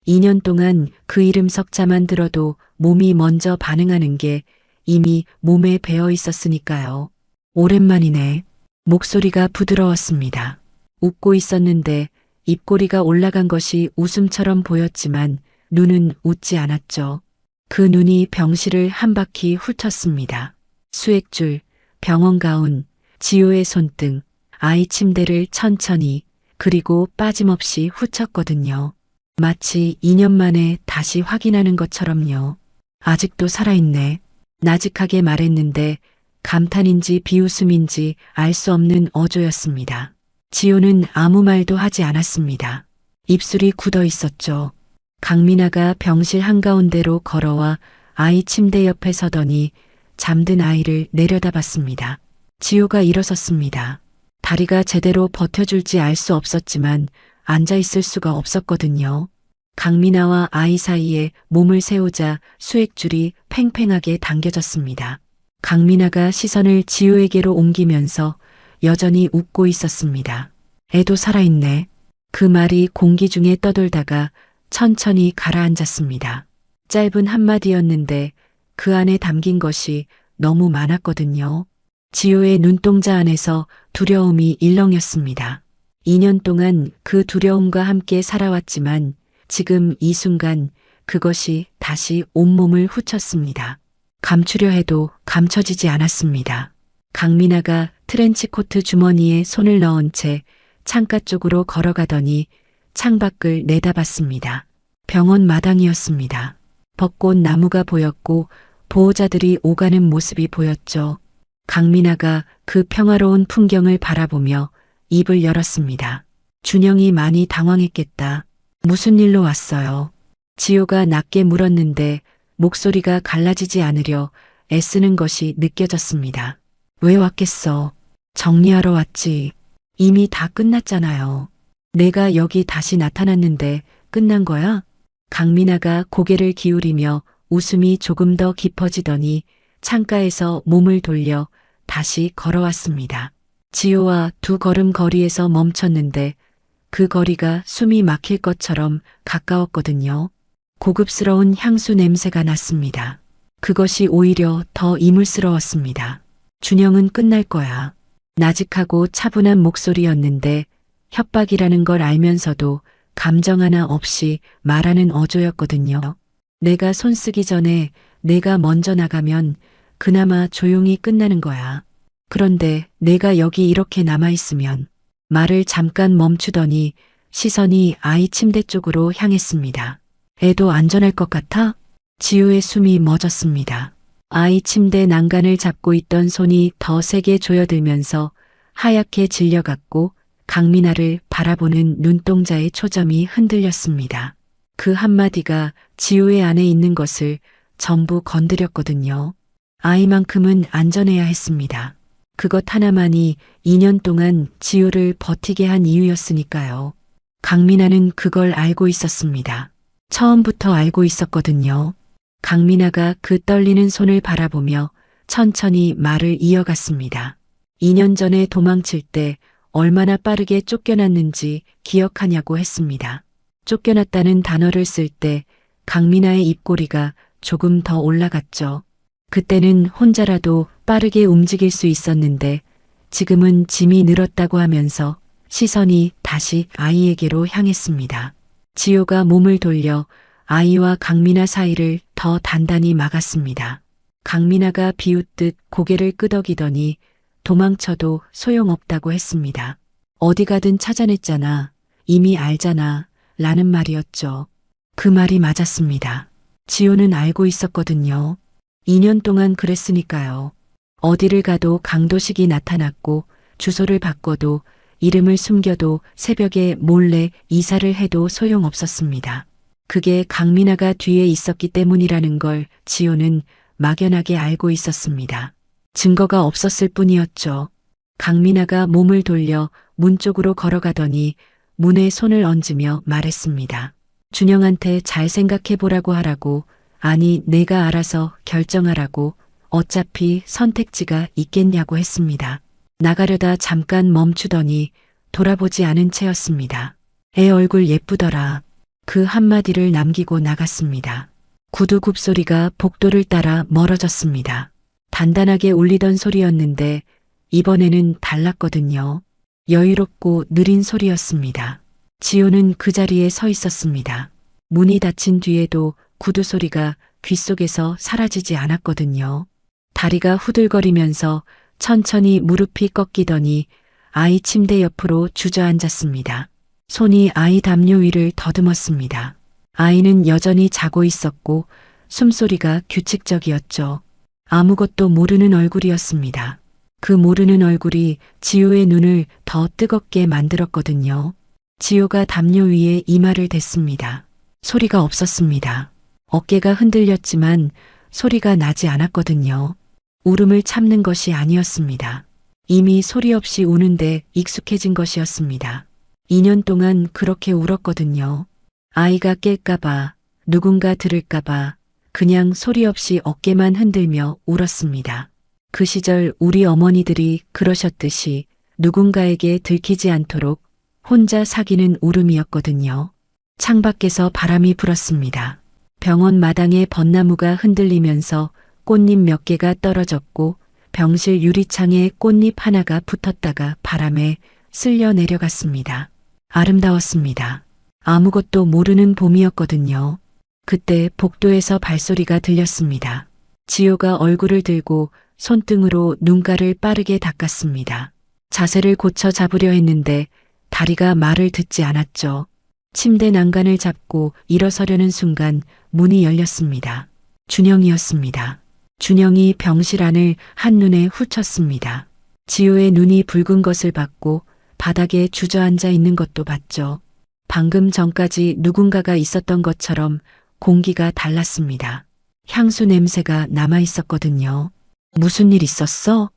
2년 동안 그 이름 석자만 들어도 몸이 먼저 반응하는 게 이미 몸에 배어 있었으니까요. 오랜만이네. 목소리가 부드러웠습니다. 웃고 있었는데 입꼬리가 올라간 것이 웃음처럼 보였지만 눈은 웃지 않았죠. 그 눈이 병실을 한 바퀴 훑었습니다. 수액줄, 병원 가운, 지호의 손등, 아이 침대를 천천히 그리고 빠짐없이 훑었거든요. 마치 2년 만에 다시 확인하는 것처럼요. 아직도 살아있네. 나직하게 말했는데 감탄인지 비웃음인지 알 수 없는 어조였습니다. 지호는 아무 말도 하지 않았습니다. 입술이 굳어 있었죠. 강민아가 병실 한가운데로 걸어와 아이 침대 옆에 서더니 잠든 아이를 내려다봤습니다. 지호가 일어섰습니다. 다리가 제대로 버텨줄지 알 수 없었지만 앉아있을 수가 없었거든요. 강민아와 아이 사이에 몸을 세우자 수액줄이 팽팽하게 당겨졌습니다. 강민아가 시선을 지호에게로 옮기면서 여전히 웃고 있었습니다. 애도 살아있네. 그 말이 공기 중에 떠돌다가 천천히 가라앉았습니다. 짧은 한마디였는데 그 안에 담긴 것이 너무 많았거든요. 지호의 눈동자 안에서 두려움이 일렁였습니다. 2년 동안 그 두려움과 함께 살아왔지만 지금 이 순간 그것이 다시 온몸을 훑었습니다. 감추려 해도 감춰지지 않았습니다. 강민아가 트렌치코트 주머니에 손을 넣은 채 창가 쪽으로 걸어가더니 창밖을 내다봤습니다. 병원 마당이었습니다. 벚꽃 나무가 보였고 보호자들이 오가는 모습이 보였죠. 강민아가 그 평화로운 풍경을 바라보며 입을 열었습니다. 준영이 많이 당황했겠다. 무슨 일로 왔어요? 지호가 낮게 물었는데 목소리가 갈라지지 않으려 애쓰는 것이 느껴졌습니다. 왜 왔겠어? 정리하러 왔지. 이미 다 끝났잖아요. 내가 여기 다시 나타났는데 끝난 거야? 강민아가 고개를 기울이며 웃음이 조금 더 깊어지더니 창가에서 몸을 돌려 다시 걸어왔습니다. 지호와 2걸음 거리에서 멈췄는데 그 거리가 숨이 막힐 것처럼 가까웠거든요. 고급스러운 향수 냄새가 났습니다. 그것이 오히려 더 이물스러웠습니다. 준영은 끝날 거야. 나직하고 차분한 목소리였는데 협박이라는 걸 알면서도 감정 하나 없이 말하는 어조였거든요. 내가 손 쓰기 전에 내가 먼저 나가면 그나마 조용히 끝나는 거야. 그런데 내가 여기 이렇게 남아있으면 말을 잠깐 멈추더니 시선이 아이 침대 쪽으로 향했습니다. 애도 안전할 것 같아? 지우의 숨이 멎었습니다. 아이 침대 난간을 잡고 있던 손이 더 세게 조여들면서 하얗게 질려갔고 강민아를 바라보는 눈동자의 초점이 흔들렸습니다. 그 한마디가 지우의 안에 있는 것을 전부 건드렸거든요. 아이만큼은 안전해야 했습니다. 그것 하나만이 2년 동안 지우를 버티게 한 이유였으니까요. 강민아는 그걸 알고 있었습니다. 처음부터 알고 있었거든요. 강민아가 그 떨리는 손을 바라보며 천천히 말을 이어갔습니다. 2년 전에 도망칠 때 얼마나 빠르게 쫓겨났는지 기억하냐고 했습니다. 쫓겨났다는 단어를 쓸 때 강민아의 입꼬리가 조금 더 올라갔죠. 그때는 혼자라도 빠르게 움직일 수 있었는데 지금은 짐이 늘었다고 하면서 시선이 다시 아이에게로 향했습니다. 지효가 몸을 돌려 아이와 강민아 사이를 더 단단히 막았습니다. 강민아가 비웃듯 고개를 끄덕이더니 도망쳐도 소용없다고 했습니다. 어디 가든 찾아냈잖아. 이미 알잖아. 라는 말이었죠. 그 말이 맞았습니다. 지효는 알고 있었거든요. 2년 동안 그랬으니까요. 어디를 가도 강도식이 나타났고 주소를 바꿔도 이름을 숨겨도 새벽에 몰래 이사를 해도 소용없었습니다. 그게 강민아가 뒤에 있었기 때문이라는 걸 지효는 막연하게 알고 있었습니다. 증거가 없었을 뿐이었죠. 강민아가 몸을 돌려 문 쪽으로 걸어가더니 문에 손을 얹으며 말했습니다. 준영한테 잘 생각해 보라고 하라고. 아니, 내가 알아서 결정하라고. 어차피 선택지가 있겠냐고 했습니다. 나가려다 잠깐 멈추더니 돌아보지 않은 채였습니다. 애 얼굴 예쁘더라. 그 한마디를 남기고 나갔습니다. 구두 굽소리가 복도를 따라 멀어졌습니다. 단단하게 울리던 소리였는데 이번에는 달랐거든요. 여유롭고 느린 소리였습니다. 지효는 그 자리에 서 있었습니다. 문이 닫힌 뒤에도 구두 소리가 귓속에서 사라지지 않았거든요. 다리가 후들거리면서 천천히 무릎이 꺾이더니 아이 침대 옆으로 주저앉았습니다. 손이 아이 담요 위를 더듬었습니다. 아이는 여전히 자고 있었고 숨소리가 규칙적이었죠. 아무것도 모르는 얼굴이었습니다. 그 모르는 얼굴이 지효의 눈을 더 뜨겁게 만들었거든요. 지효가 담요 위에 이마를 댔습니다. 소리가 없었습니다. 어깨가 흔들렸지만 소리가 나지 않았거든요. 울음을 참는 것이 아니었습니다. 이미 소리 없이 우는데 익숙해진 것이었습니다. 2년 동안 그렇게 울었거든요. 아이가 깰까봐, 누군가 들을까봐 그냥 소리 없이 어깨만 흔들며 울었습니다. 그 시절 우리 어머니들이 그러셨듯이 누군가에게 들키지 않도록 혼자 사귀는 울음이었거든요. 창밖에서 바람이 불었습니다. 병원 마당에 벚나무가 흔들리면서 꽃잎 몇 개가 떨어졌고 병실 유리창에 꽃잎 하나가 붙었다가 바람에 쓸려 내려갔습니다. 아름다웠습니다. 아무것도 모르는 봄이었거든요. 그때 복도에서 발소리가 들렸습니다. 지효가 얼굴을 들고 손등으로 눈가를 빠르게 닦았습니다. 자세를 고쳐 잡으려 했는데 다리가 말을 듣지 않았죠. 침대 난간을 잡고 일어서려는 순간 문이 열렸습니다. 준영이었습니다. 준영이 병실 안을 한눈에 훑었습니다. 지효의 눈이 붉은 것을 봤고 바닥에 주저앉아 있는 것도 봤죠. 방금 전까지 누군가가 있었던 것처럼 공기가 달랐습니다. 향수 냄새가 남아 있었거든요. 무슨 일 있었어?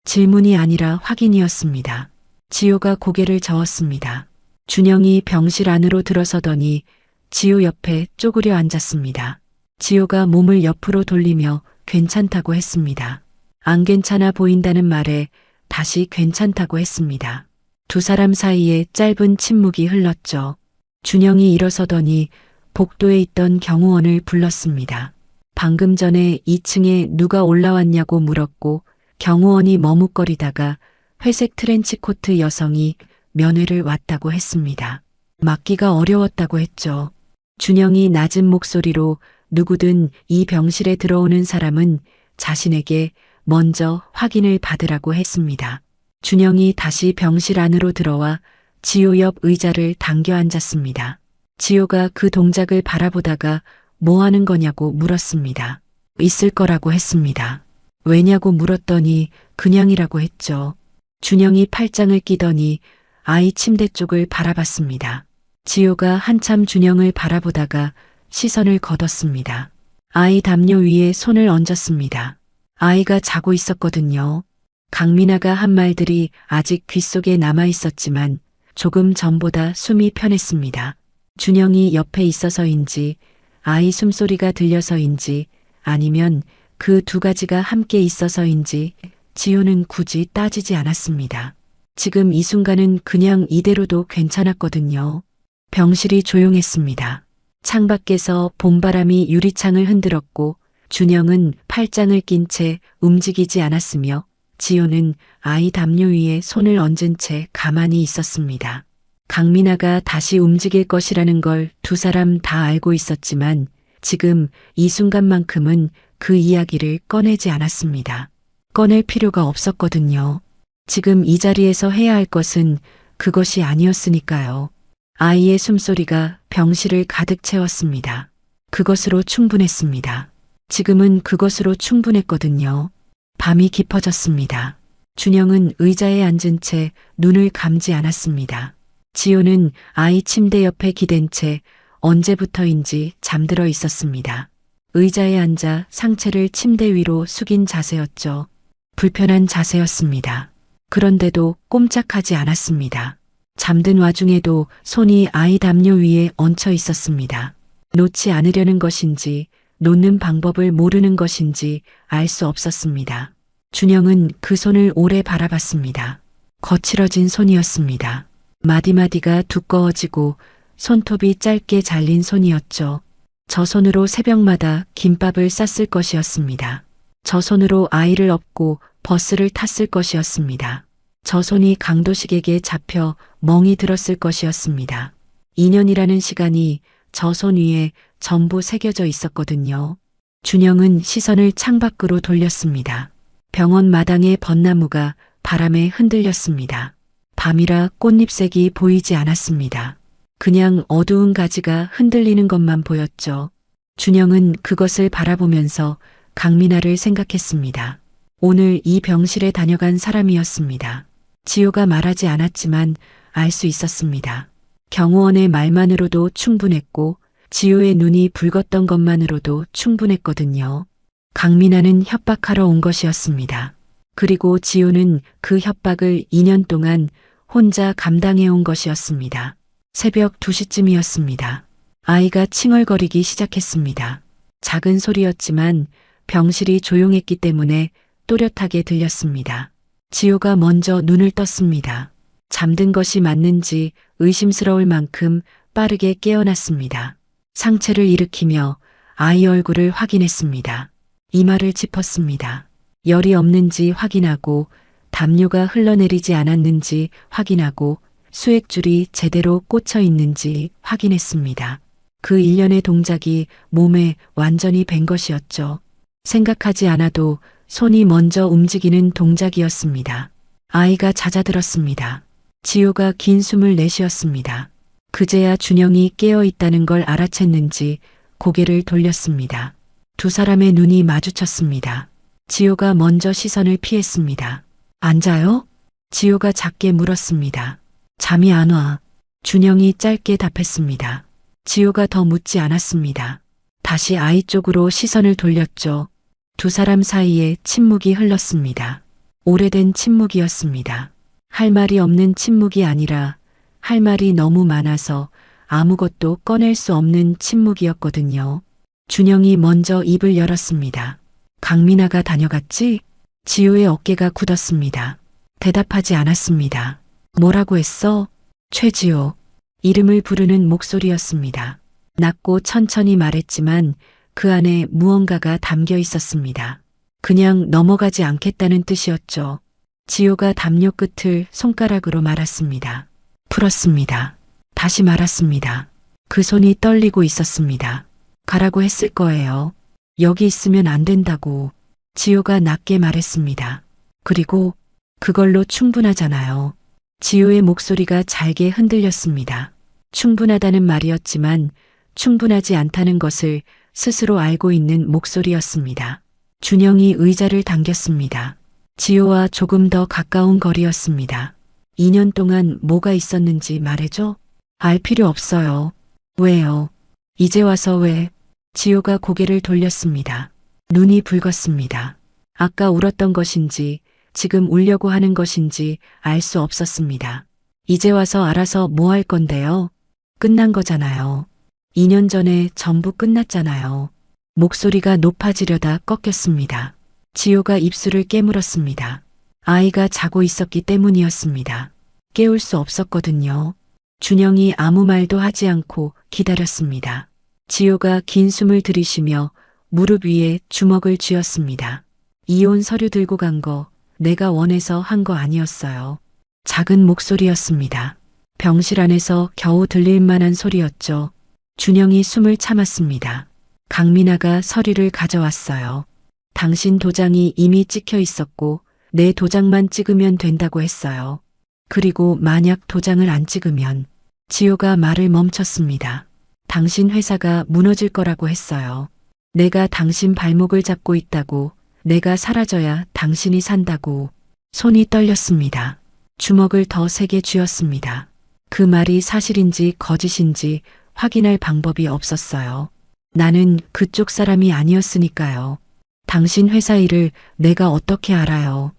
질문이 아니라 확인이었습니다. 지효가 고개를 저었습니다. 준영이 병실 안으로 들어서더니 지효 옆에 쪼그려 앉았습니다. 지효가 몸을 옆으로 돌리며 괜찮다고 했습니다. 안 괜찮아 보인다는 말에 다시 괜찮다고 했습니다. 두 사람 사이에 짧은 침묵이 흘렀죠. 준영이 일어서더니 복도에 있던 경호원을 불렀습니다. 방금 전에 2층에 누가 올라왔냐고 물었고 경호원이 머뭇거리다가 회색 트렌치코트 여성이 면회를 왔다고 했습니다. 맡기가 어려웠다고 했죠. 준영이 낮은 목소리로 누구든 이 병실에 들어오는 사람은 자신에게 먼저 확인을 받으라고 했습니다. 준영이 다시 병실 안으로 들어와 지효 옆 의자를 당겨 앉았습니다. 지효가 그 동작을 바라보다가 뭐 하는 거냐고 물었습니다. 있을 거라고 했습니다. 왜냐고 물었더니 그냥이라고 했죠. 준영이 팔짱을 끼더니 아이 침대 쪽을 바라봤습니다. 지효가 한참 준영을 바라보다가 시선을 걷었습니다. 아이 담요 위에 손을 얹었습니다. 아이가 자고 있었거든요. 강민아가 한 말들이 아직 귓속에 남아 있었지만 조금 전보다 숨이 편했습니다. 준영이 옆에 있어서인지 아이 숨소리가 들려서인지 아니면 그 두 가지가 함께 있어서인지 지효는 굳이 따지지 않았습니다. 지금 이 순간은 그냥 이대로도 괜찮았거든요. 병실이 조용했습니다. 창밖에서 봄바람이 유리창을 흔들었고 준영은 팔짱을 낀 채 움직이지 않았으며 지효는 아이 담요 위에 손을 얹은 채 가만히 있었습니다. 강민아가 다시 움직일 것이라는 걸 두 사람 다 알고 있었지만 지금 이 순간만큼은 그 이야기를 꺼내지 않았습니다. 꺼낼 필요가 없었거든요. 지금 이 자리에서 해야 할 것은 그것이 아니었으니까요. 아이의 숨소리가 병실을 가득 채웠습니다. 그것으로 충분했습니다. 지금은 그것으로 충분했거든요. 밤이 깊어졌습니다. 준영은 의자에 앉은 채 눈을 감지 않았습니다. 지효는 아이 침대 옆에 기댄 채 언제부터인지 잠들어 있었습니다. 의자에 앉아 상체를 침대 위로 숙인 자세였죠. 불편한 자세였습니다. 그런데도 꼼짝하지 않았습니다. 잠든 와중에도 손이 아이 담요 위에 얹혀 있었습니다. 놓지 않으려는 것인지 놓는 방법을 모르는 것인지 알 수 없었습니다. 준영은 그 손을 오래 바라봤습니다. 거칠어진 손이었습니다. 마디마디가 두꺼워지고 손톱이 짧게 잘린 손이었죠. 저 손으로 새벽마다 김밥을 쌌을 것이었습니다. 저 손으로 아이를 업고 버스를 탔을 것이었습니다. 저 손이 강도식에게 잡혀 멍이 들었을 것이었습니다. 2년이라는 시간이 저 손 위에 전부 새겨져 있었거든요. 준영은 시선을 창밖으로 돌렸습니다. 병원 마당의 벚나무가 바람에 흔들렸습니다. 밤이라 꽃잎색이 보이지 않았습니다. 그냥 어두운 가지가 흔들리는 것만 보였죠. 준영은 그것을 바라보면서 강민아를 생각했습니다. 오늘 이 병실에 다녀간 사람이었습니다. 지효가 말하지 않았지만 알 수 있었습니다. 경호원의 말만으로도 충분했고 지효의 눈이 붉었던 것만으로도 충분했거든요. 강민아는 협박하러 온 것이었습니다. 그리고 지효는 그 협박을 2년 동안 혼자 감당해온 것이었습니다. 새벽 2시쯤이었습니다. 아이가 칭얼거리기 시작했습니다. 작은 소리였지만 병실이 조용했기 때문에 또렷하게 들렸습니다. 지효가 먼저 눈을 떴습니다. 잠든 것이 맞는지 의심스러울 만큼 빠르게 깨어났습니다. 상체를 일으키며 아이 얼굴을 확인했습니다. 이마를 짚었습니다. 열이 없는지 확인하고 담요가 흘러내리지 않았는지 확인하고 수액줄이 제대로 꽂혀 있는지 확인했습니다. 그 일련의 동작이 몸에 완전히 밴 것이었죠. 생각하지 않아도 손이 먼저 움직이는 동작이었습니다. 아이가 잦아들었습니다. 지효가 긴 숨을 내쉬었습니다. 그제야 준영이 깨어 있다는 걸 알아챘는지 고개를 돌렸습니다. 두 사람의 눈이 마주쳤습니다. 지효가 먼저 시선을 피했습니다. 앉아요? 지효가 작게 물었습니다. 잠이 안 와. 준영이 짧게 답했습니다. 지효가 더 묻지 않았습니다. 다시 아이 쪽으로 시선을 돌렸죠. 두 사람 사이에 침묵이 흘렀습니다. 오래된 침묵이었습니다. 할 말이 없는 침묵이 아니라 할 말이 너무 많아서 아무것도 꺼낼 수 없는 침묵이었거든요. 준영이 먼저 입을 열었습니다. 강민아가 다녀갔지? 지효의 어깨가 굳었습니다. 대답하지 않았습니다. 뭐라고 했어? 최지효. 이름을 부르는 목소리였습니다. 낮고 천천히 말했지만 그 안에 무언가가 담겨 있었습니다. 그냥 넘어가지 않겠다는 뜻이었죠. 지효가 담요 끝을 손가락으로 말았습니다. 풀었습니다. 다시 말았습니다. 그 손이 떨리고 있었습니다. 가라고 했을 거예요. 여기 있으면 안 된다고. 지효가 낮게 말했습니다. 그리고 그걸로 충분하잖아요. 지효의 목소리가 잘게 흔들렸습니다. 충분하다는 말이었지만 충분하지 않다는 것을 스스로 알고 있는 목소리였습니다. 준영이 의자를 당겼습니다. 지효와 조금 더 가까운 거리였습니다. 2년 동안 뭐가 있었는지 말해줘? 알 필요 없어요. 왜요? 이제 와서 왜? 지효가 고개를 돌렸습니다. 눈이 붉었습니다. 아까 울었던 것인지 지금 울려고 하는 것인지 알 수 없었습니다. 이제 와서 알아서 뭐 할 건데요? 끝난 거잖아요. 2년 전에 전부 끝났잖아요. 목소리가 높아지려다 꺾였습니다. 지효가 입술을 깨물었습니다. 아이가 자고 있었기 때문이었습니다. 깨울 수 없었거든요. 준영이 아무 말도 하지 않고 기다렸습니다. 지효가 긴 숨을 들이쉬며 무릎 위에 주먹을 쥐었습니다. 이혼 서류 들고 간 거 내가 원해서 한 거 아니었어요. 작은 목소리였습니다. 병실 안에서 겨우 들릴 만한 소리였죠. 준영이 숨을 참았습니다. 강민아가 서류를 가져왔어요. 당신 도장이 이미 찍혀 있었고 내 도장만 찍으면 된다고 했어요. 그리고 만약 도장을 안 찍으면 지효가 말을 멈췄습니다. 당신 회사가 무너질 거라고 했어요. 내가 당신 발목을 잡고 있다고, 내가 사라져야 당신이 산다고. 손이 떨렸습니다. 주먹을 더 세게 쥐었습니다. 그 말이 사실인지 거짓인지 확인할 방법이 없었어요. 나는 그쪽 사람이 아니었으니까요. 당신 회사 일을 내가 어떻게 알아요?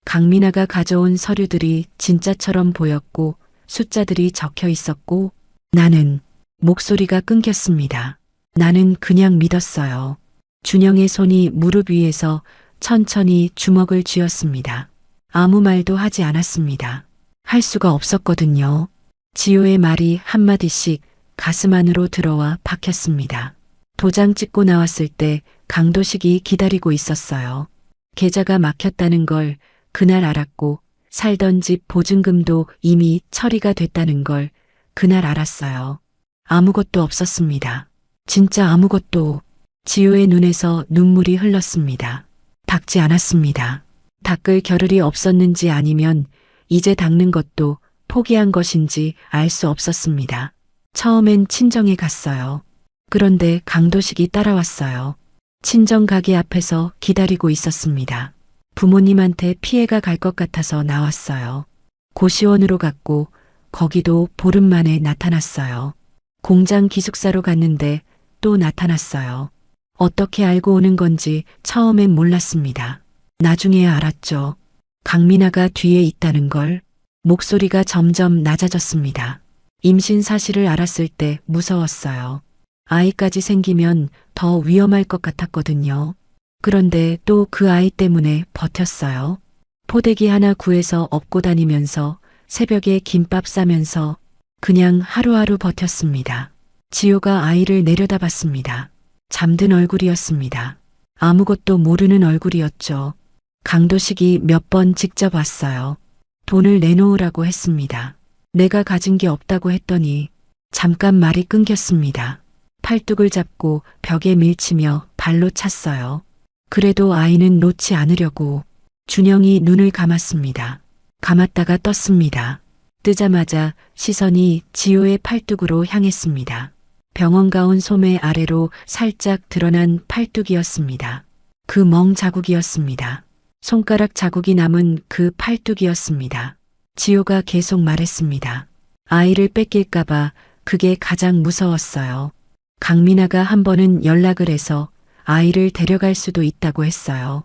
강민아가 가져온 서류들이 진짜처럼 보였고 숫자들이 적혀 있었고 나는 목소리가 끊겼습니다. 나는 그냥 믿었어요. 준영의 손이 무릎 위에서 천천히 주먹을 쥐었습니다. 아무 말도 하지 않았습니다. 할 수가 없었거든요. 지효의 말이 한마디씩 가슴 안으로 들어와 박혔습니다. 도장 찍고 나왔을 때 강도식이 기다리고 있었어요. 계좌가 막혔다는 걸 그날 알았고 살던 집 보증금도 이미 처리가 됐다는 걸 그날 알았어요. 아무것도 없었습니다. 진짜 아무것도. 지효의 눈에서 눈물이 흘렀습니다. 닦지 않았습니다. 닦을 겨를이 없었는지 아니면 이제 닦는 것도 포기한 것인지 알 수 없었습니다. 처음엔 친정에 갔어요. 그런데 강도식이 따라왔어요. 친정 가게 앞에서 기다리고 있었습니다. 부모님한테 피해가 갈 것 같아서 나왔어요. 고시원으로 갔고 거기도 보름 만에 나타났어요. 공장 기숙사로 갔는데 또 나타났어요. 어떻게 알고 오는 건지 처음엔 몰랐습니다. 나중에 알았죠. 강민아가 뒤에 있다는 걸. 목소리가 점점 낮아졌습니다. 임신 사실을 알았을 때 무서웠어요. 아이까지 생기면 더 위험할 것 같았거든요. 그런데 또 그 아이 때문에 버텼어요. 포대기 하나 구해서 업고 다니면서 새벽에 김밥 싸면서 그냥 하루하루 버텼습니다. 지효가 아이를 내려다봤습니다. 잠든 얼굴이었습니다. 아무것도 모르는 얼굴이었죠. 강도식이 몇 번 직접 왔어요. 돈을 내놓으라고 했습니다. 내가 가진 게 없다고 했더니 잠깐 말이 끊겼습니다. 팔뚝을 잡고 벽에 밀치며 발로 찼어요. 그래도 아이는 놓지 않으려고. 준영이 눈을 감았습니다. 감았다가 떴습니다. 뜨자마자 시선이 지효의 팔뚝으로 향했습니다. 병원 가운 소매 아래로 살짝 드러난 팔뚝이었습니다. 그 멍 자국이었습니다. 손가락 자국이 남은 그 팔뚝이었습니다. 지효가 계속 말했습니다. 아이를 뺏길까봐 그게 가장 무서웠어요. 강민아가 한 번은 연락을 해서 아이를 데려갈 수도 있다고 했어요.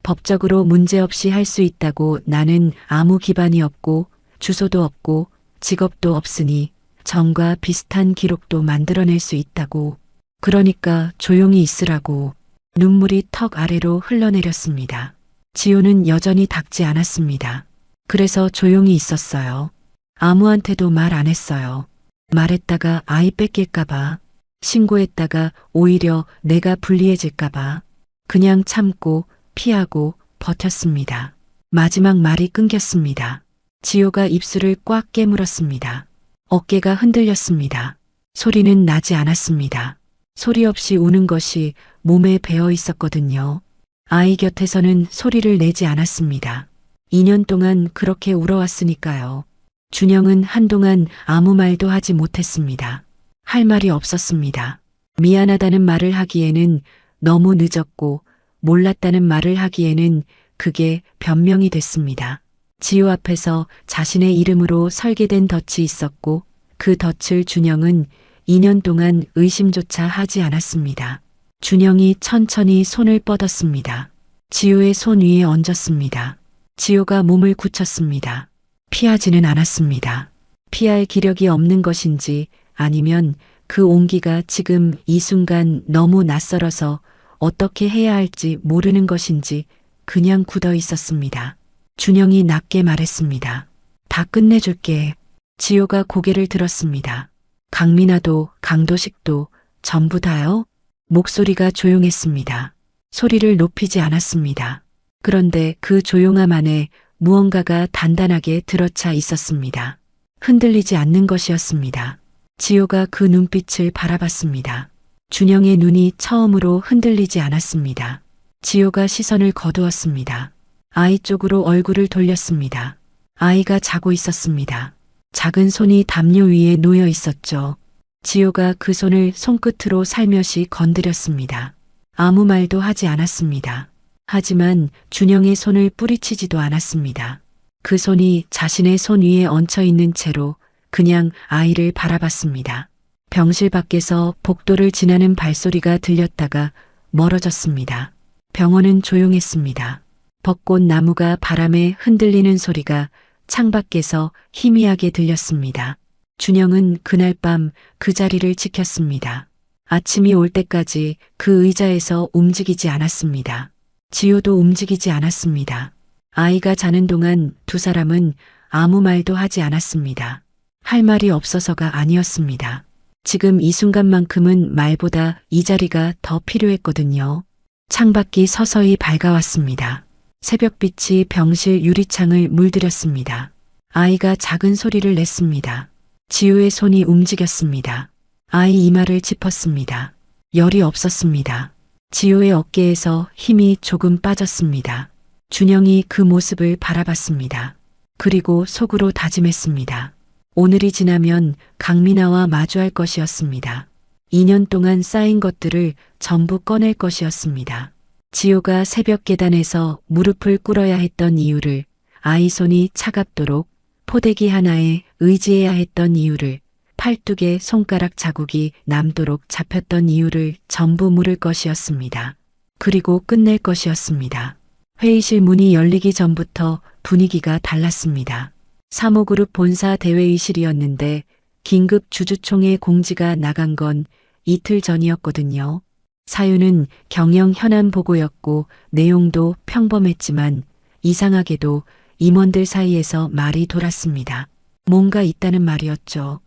법적으로 문제없이 할 수 있다고. 나는 아무 기반이 없고 주소도 없고 직업도 없으니 전과 비슷한 기록도 만들어낼 수 있다고. 그러니까 조용히 있으라고. 눈물이 턱 아래로 흘러내렸습니다. 지효는 여전히 닦지 않았습니다. 그래서 조용히 있었어요. 아무한테도 말 안 했어요. 말했다가 아이 뺏길까봐. 신고했다가 오히려 내가 불리해질까봐. 그냥 참고 피하고 버텼습니다. 마지막 말이 끊겼습니다. 지효가 입술을 꽉 깨물었습니다. 어깨가 흔들렸습니다. 소리는 나지 않았습니다. 소리 없이 우는 것이 몸에 배어 있었거든요. 아이 곁에서는 소리를 내지 않았습니다. 2년 동안 그렇게 울어왔으니까요. 준영은 한동안 아무 말도 하지 못했습니다. 할 말이 없었습니다. 미안하다는 말을 하기에는 너무 늦었고 몰랐다는 말을 하기에는 그게 변명이 됐습니다. 지효 앞에서 자신의 이름으로 설계된 덫이 있었고 그 덫을 준영은 2년 동안 의심조차 하지 않았습니다. 준영이 천천히 손을 뻗었습니다. 지효의 손 위에 얹었습니다. 지효가 몸을 굳혔습니다. 피하지는 않았습니다. 피할 기력이 없는 것인지 아니면 그 온기가 지금 이 순간 너무 낯설어서 어떻게 해야 할지 모르는 것인지 그냥 굳어 있었습니다. 준영이 낮게 말했습니다. 다 끝내줄게. 지효가 고개를 들었습니다. 강민아도 강도식도 전부 다요? 목소리가 조용했습니다. 소리를 높이지 않았습니다. 그런데 그 조용함 안에 무언가가 단단하게 들어차 있었습니다. 흔들리지 않는 것이었습니다. 지호가 그 눈빛을 바라봤습니다. 준영의 눈이 처음으로 흔들리지 않았습니다. 지호가 시선을 거두었습니다. 아이 쪽으로 얼굴을 돌렸습니다. 아이가 자고 있었습니다. 작은 손이 담요 위에 놓여 있었죠. 지호가 그 손을 손끝으로 살며시 건드렸습니다. 아무 말도 하지 않았습니다. 하지만 준영의 손을 뿌리치지도 않았습니다. 그 손이 자신의 손 위에 얹혀 있는 채로 그냥 아이를 바라봤습니다. 병실 밖에서 복도를 지나는 발소리가 들렸다가 멀어졌습니다. 병원은 조용했습니다. 벚꽃 나무가 바람에 흔들리는 소리가 창밖에서 희미하게 들렸습니다. 준영은 그날 밤 그 자리를 지켰습니다. 아침이 올 때까지 그 의자에서 움직이지 않았습니다. 지호도 움직이지 않았습니다. 아이가 자는 동안 두 사람은 아무 말도 하지 않았습니다. 할 말이 없어서가 아니었습니다. 지금 이 순간만큼은 말보다 이 자리가 더 필요했거든요. 창밖이 서서히 밝아왔습니다. 새벽빛이 병실 유리창을 물들였습니다. 아이가 작은 소리를 냈습니다. 지우의 손이 움직였습니다. 아이 이마를 짚었습니다. 열이 없었습니다. 지우의 어깨에서 힘이 조금 빠졌습니다. 준영이 그 모습을 바라봤습니다. 그리고 속으로 다짐했습니다. 오늘이 지나면 강민아와 마주할 것이었습니다. 2년 동안 쌓인 것들을 전부 꺼낼 것이었습니다. 지호가 새벽 계단에서 무릎을 꿇어야 했던 이유를, 아이 손이 차갑도록 포대기 하나에 의지해야 했던 이유를, 팔뚝에 손가락 자국이 남도록 잡혔던 이유를 전부 물을 것이었습니다. 그리고 끝낼 것이었습니다. 회의실 문이 열리기 전부터 분위기가 달랐습니다. 사모그룹 본사 대회의실이었는데 긴급 주주총회 공지가 나간 건 이틀 전이었거든요. 사유는 경영 현안 보고였고 내용도 평범했지만 이상하게도 임원들 사이에서 말이 돌았습니다. 뭔가 있다는 말이었죠.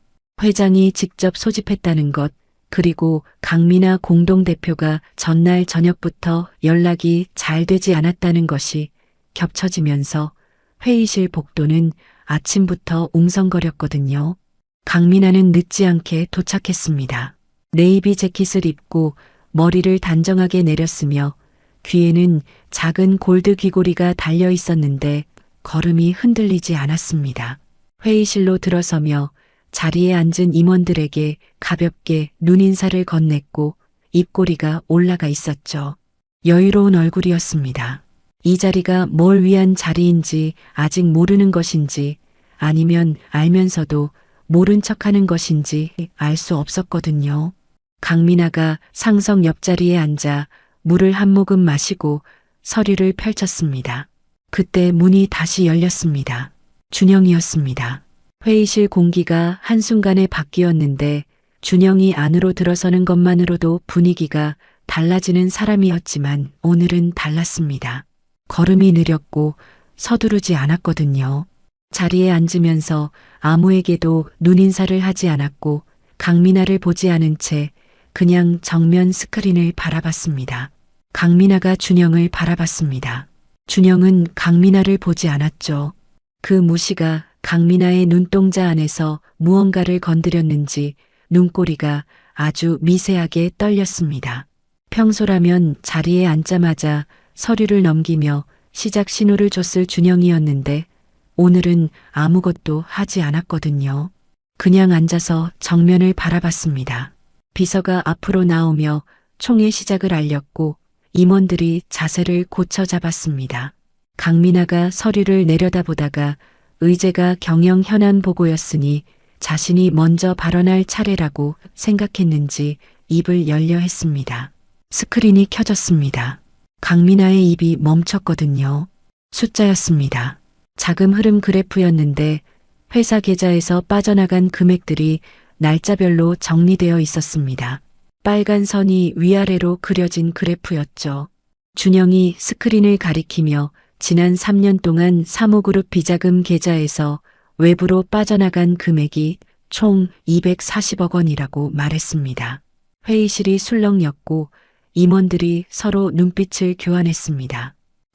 회장이 직접 소집했다는 것, 그리고 강민아 공동대표가 전날 저녁부터 연락이 잘 되지 않았다는 것이 겹쳐지면서 회의실 복도는 아침부터 웅성거렸거든요. 강민아는 늦지 않게 도착했습니다. 네이비 재킷을 입고 머리를 단정하게 내렸으며 귀에는 작은 골드 귀고리가 달려 있었는데 걸음이 흔들리지 않았습니다. 회의실로 들어서며 자리에 앉은 임원들에게 가볍게 눈인사를 건넸고 입꼬리가 올라가 있었죠. 여유로운 얼굴이었습니다. 이 자리가 뭘 위한 자리인지 아직 모르는 것인지 아니면 알면서도 모른 척하는 것인지 알 수 없었거든요. 강민아가 상석 옆자리에 앉아 물을 한 모금 마시고 서류를 펼쳤습니다. 그때 문이 다시 열렸습니다. 준영이었습니다. 회의실 공기가 한순간에 바뀌었는데 준영이 안으로 들어서는 것만으로도 분위기가 달라지는 사람이었지만 오늘은 달랐습니다. 걸음이 느렸고 서두르지 않았거든요. 자리에 앉으면서 아무에게도 눈인사를 하지 않았고 강민아를 보지 않은 채 그냥 정면 스크린을 바라봤습니다. 강민아가 준영을 바라봤습니다. 준영은 강민아를 보지 않았죠. 그 무시가 강민아의 눈동자 안에서 무언가를 건드렸는지 눈꼬리가 아주 미세하게 떨렸습니다. 평소라면 자리에 앉자마자 서류를 넘기며 시작 신호를 줬을 준영이었는데 오늘은 아무것도 하지 않았거든요. 그냥 앉아서 정면을 바라봤습니다. 비서가 앞으로 나오며 총회 시작을 알렸고 임원들이 자세를 고쳐 잡았습니다. 강민아가 서류를 내려다보다가 의제가 경영 현안 보고였으니 자신이 먼저 발언할 차례라고 생각했는지 입을 열려 했습니다. 스크린이 켜졌습니다. 강민아의 입이 멈췄거든요. 숫자였습니다. 자금 흐름 그래프였는데 회사 계좌에서 빠져나간 금액들이 날짜별로 정리되어 있었습니다. 빨간 선이 위아래로 그려진 그래프였죠. 준영이 스크린을 가리키며 지난 3년 동안 사모그룹 비자금 계좌에서 외부로 빠져나간 금액이 총 240억 원이라고 말했습니다. 회의실이 술렁였고 임원들이 서로 눈빛을 교환했습니다.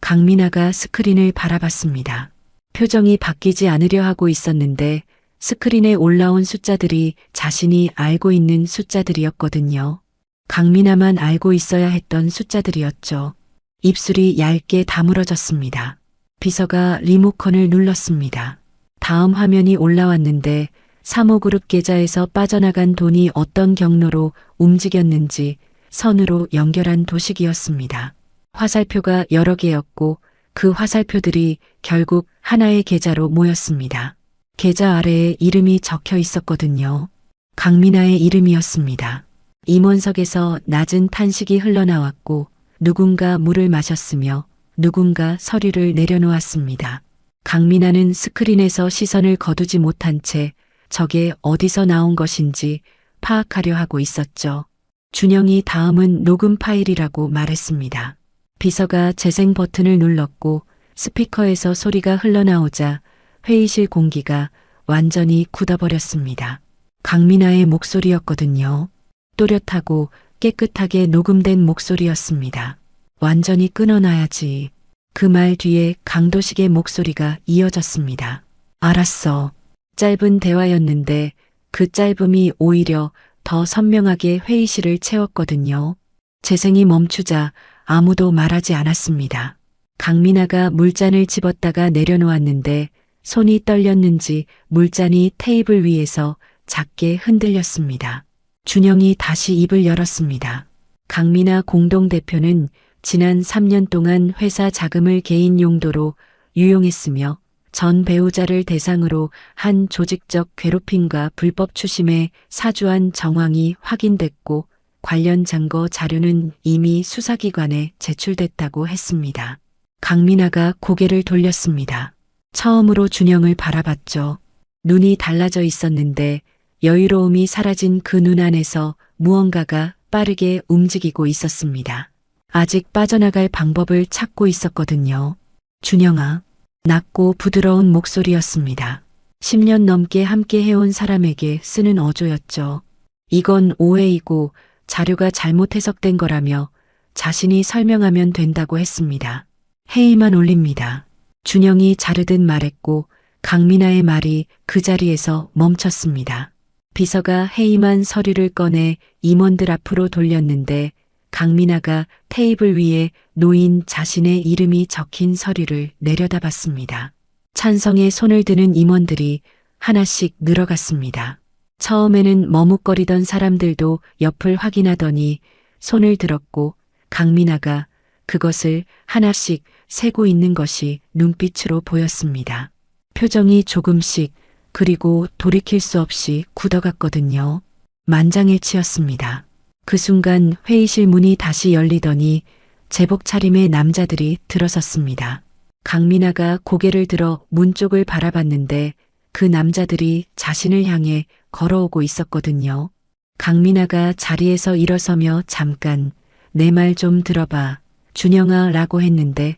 강민아가 스크린을 바라봤습니다. 표정이 바뀌지 않으려 하고 있었는데 스크린에 올라온 숫자들이 자신이 알고 있는 숫자들이었거든요. 강민아만 알고 있어야 했던 숫자들이었죠. 입술이 얇게 다물어졌습니다. 비서가 리모컨을 눌렀습니다. 다음 화면이 올라왔는데 사모그룹 계좌에서 빠져나간 돈이 어떤 경로로 움직였는지 선으로 연결한 도식이었습니다. 화살표가 여러 개였고 그 화살표들이 결국 하나의 계좌로 모였습니다. 계좌 아래에 이름이 적혀 있었거든요. 강민아의 이름이었습니다. 임원석에서 낮은 탄식이 흘러나왔고 누군가 물을 마셨으며 누군가 서류를 내려놓았습니다. 강민아는 스크린에서 시선을 거두지 못한 채 저게 어디서 나온 것인지 파악하려 하고 있었죠. 준영이 다음은 녹음 파일이라고 말했습니다. 비서가 재생 버튼을 눌렀고 스피커에서 소리가 흘러나오자 회의실 공기가 완전히 굳어버렸습니다. 강민아의 목소리였거든요. 또렷하고 깨끗하게 녹음된 목소리였습니다. 완전히 끊어놔야지. 그 말 뒤에 강도식의 목소리가 이어졌습니다. 알았어. 짧은 대화였는데 그 짧음이 오히려 더 선명하게 회의실을 채웠거든요. 재생이 멈추자 아무도 말하지 않았습니다. 강민아가 물잔을 집었다가 내려놓았는데 손이 떨렸는지 물잔이 테이블 위에서 작게 흔들렸습니다. 준영이 다시 입을 열었습니다. 강민아 공동대표는 지난 3년 동안 회사 자금을 개인 용도로 유용했으며 전 배우자를 대상으로 한 조직적 괴롭힘과 불법 추심의 사주한 정황이 확인됐고 관련 증거 자료는 이미 수사기관에 제출됐다고 했습니다. 강민아가 고개를 돌렸습니다. 처음으로 준영을 바라봤죠. 눈이 달라져 있었는데 여유로움이 사라진 그 눈 안에서 무언가가 빠르게 움직이고 있었습니다. 아직 빠져나갈 방법을 찾고 있었거든요. 준영아. 낮고 부드러운 목소리였습니다. 10년 넘게 함께 해온 사람에게 쓰는 어조였죠. 이건 오해이고 자료가 잘못 해석된 거라며 자신이 설명하면 된다고 했습니다. 회의만 올립니다. 준영이 자르듯 말했고 강민아의 말이 그 자리에서 멈췄습니다. 비서가 회의만 서류를 꺼내 임원들 앞으로 돌렸는데 강민아가 테이블 위에 놓인 자신의 이름이 적힌 서류를 내려다봤습니다. 찬성에 손을 드는 임원들이 하나씩 늘어갔습니다. 처음에는 머뭇거리던 사람들도 옆을 확인하더니 손을 들었고 강민아가 그것을 하나씩 세고 있는 것이 눈빛으로 보였습니다. 표정이 조금씩 그리고 돌이킬 수 없이 굳어갔거든요. 만장일치였습니다. 그 순간 회의실 문이 다시 열리더니 제복 차림의 남자들이 들어섰습니다. 강민아가 고개를 들어 문 쪽을 바라봤는데 그 남자들이 자신을 향해 걸어오고 있었거든요. 강민아가 자리에서 일어서며 잠깐 내 말 좀 들어봐 준영아 라고 했는데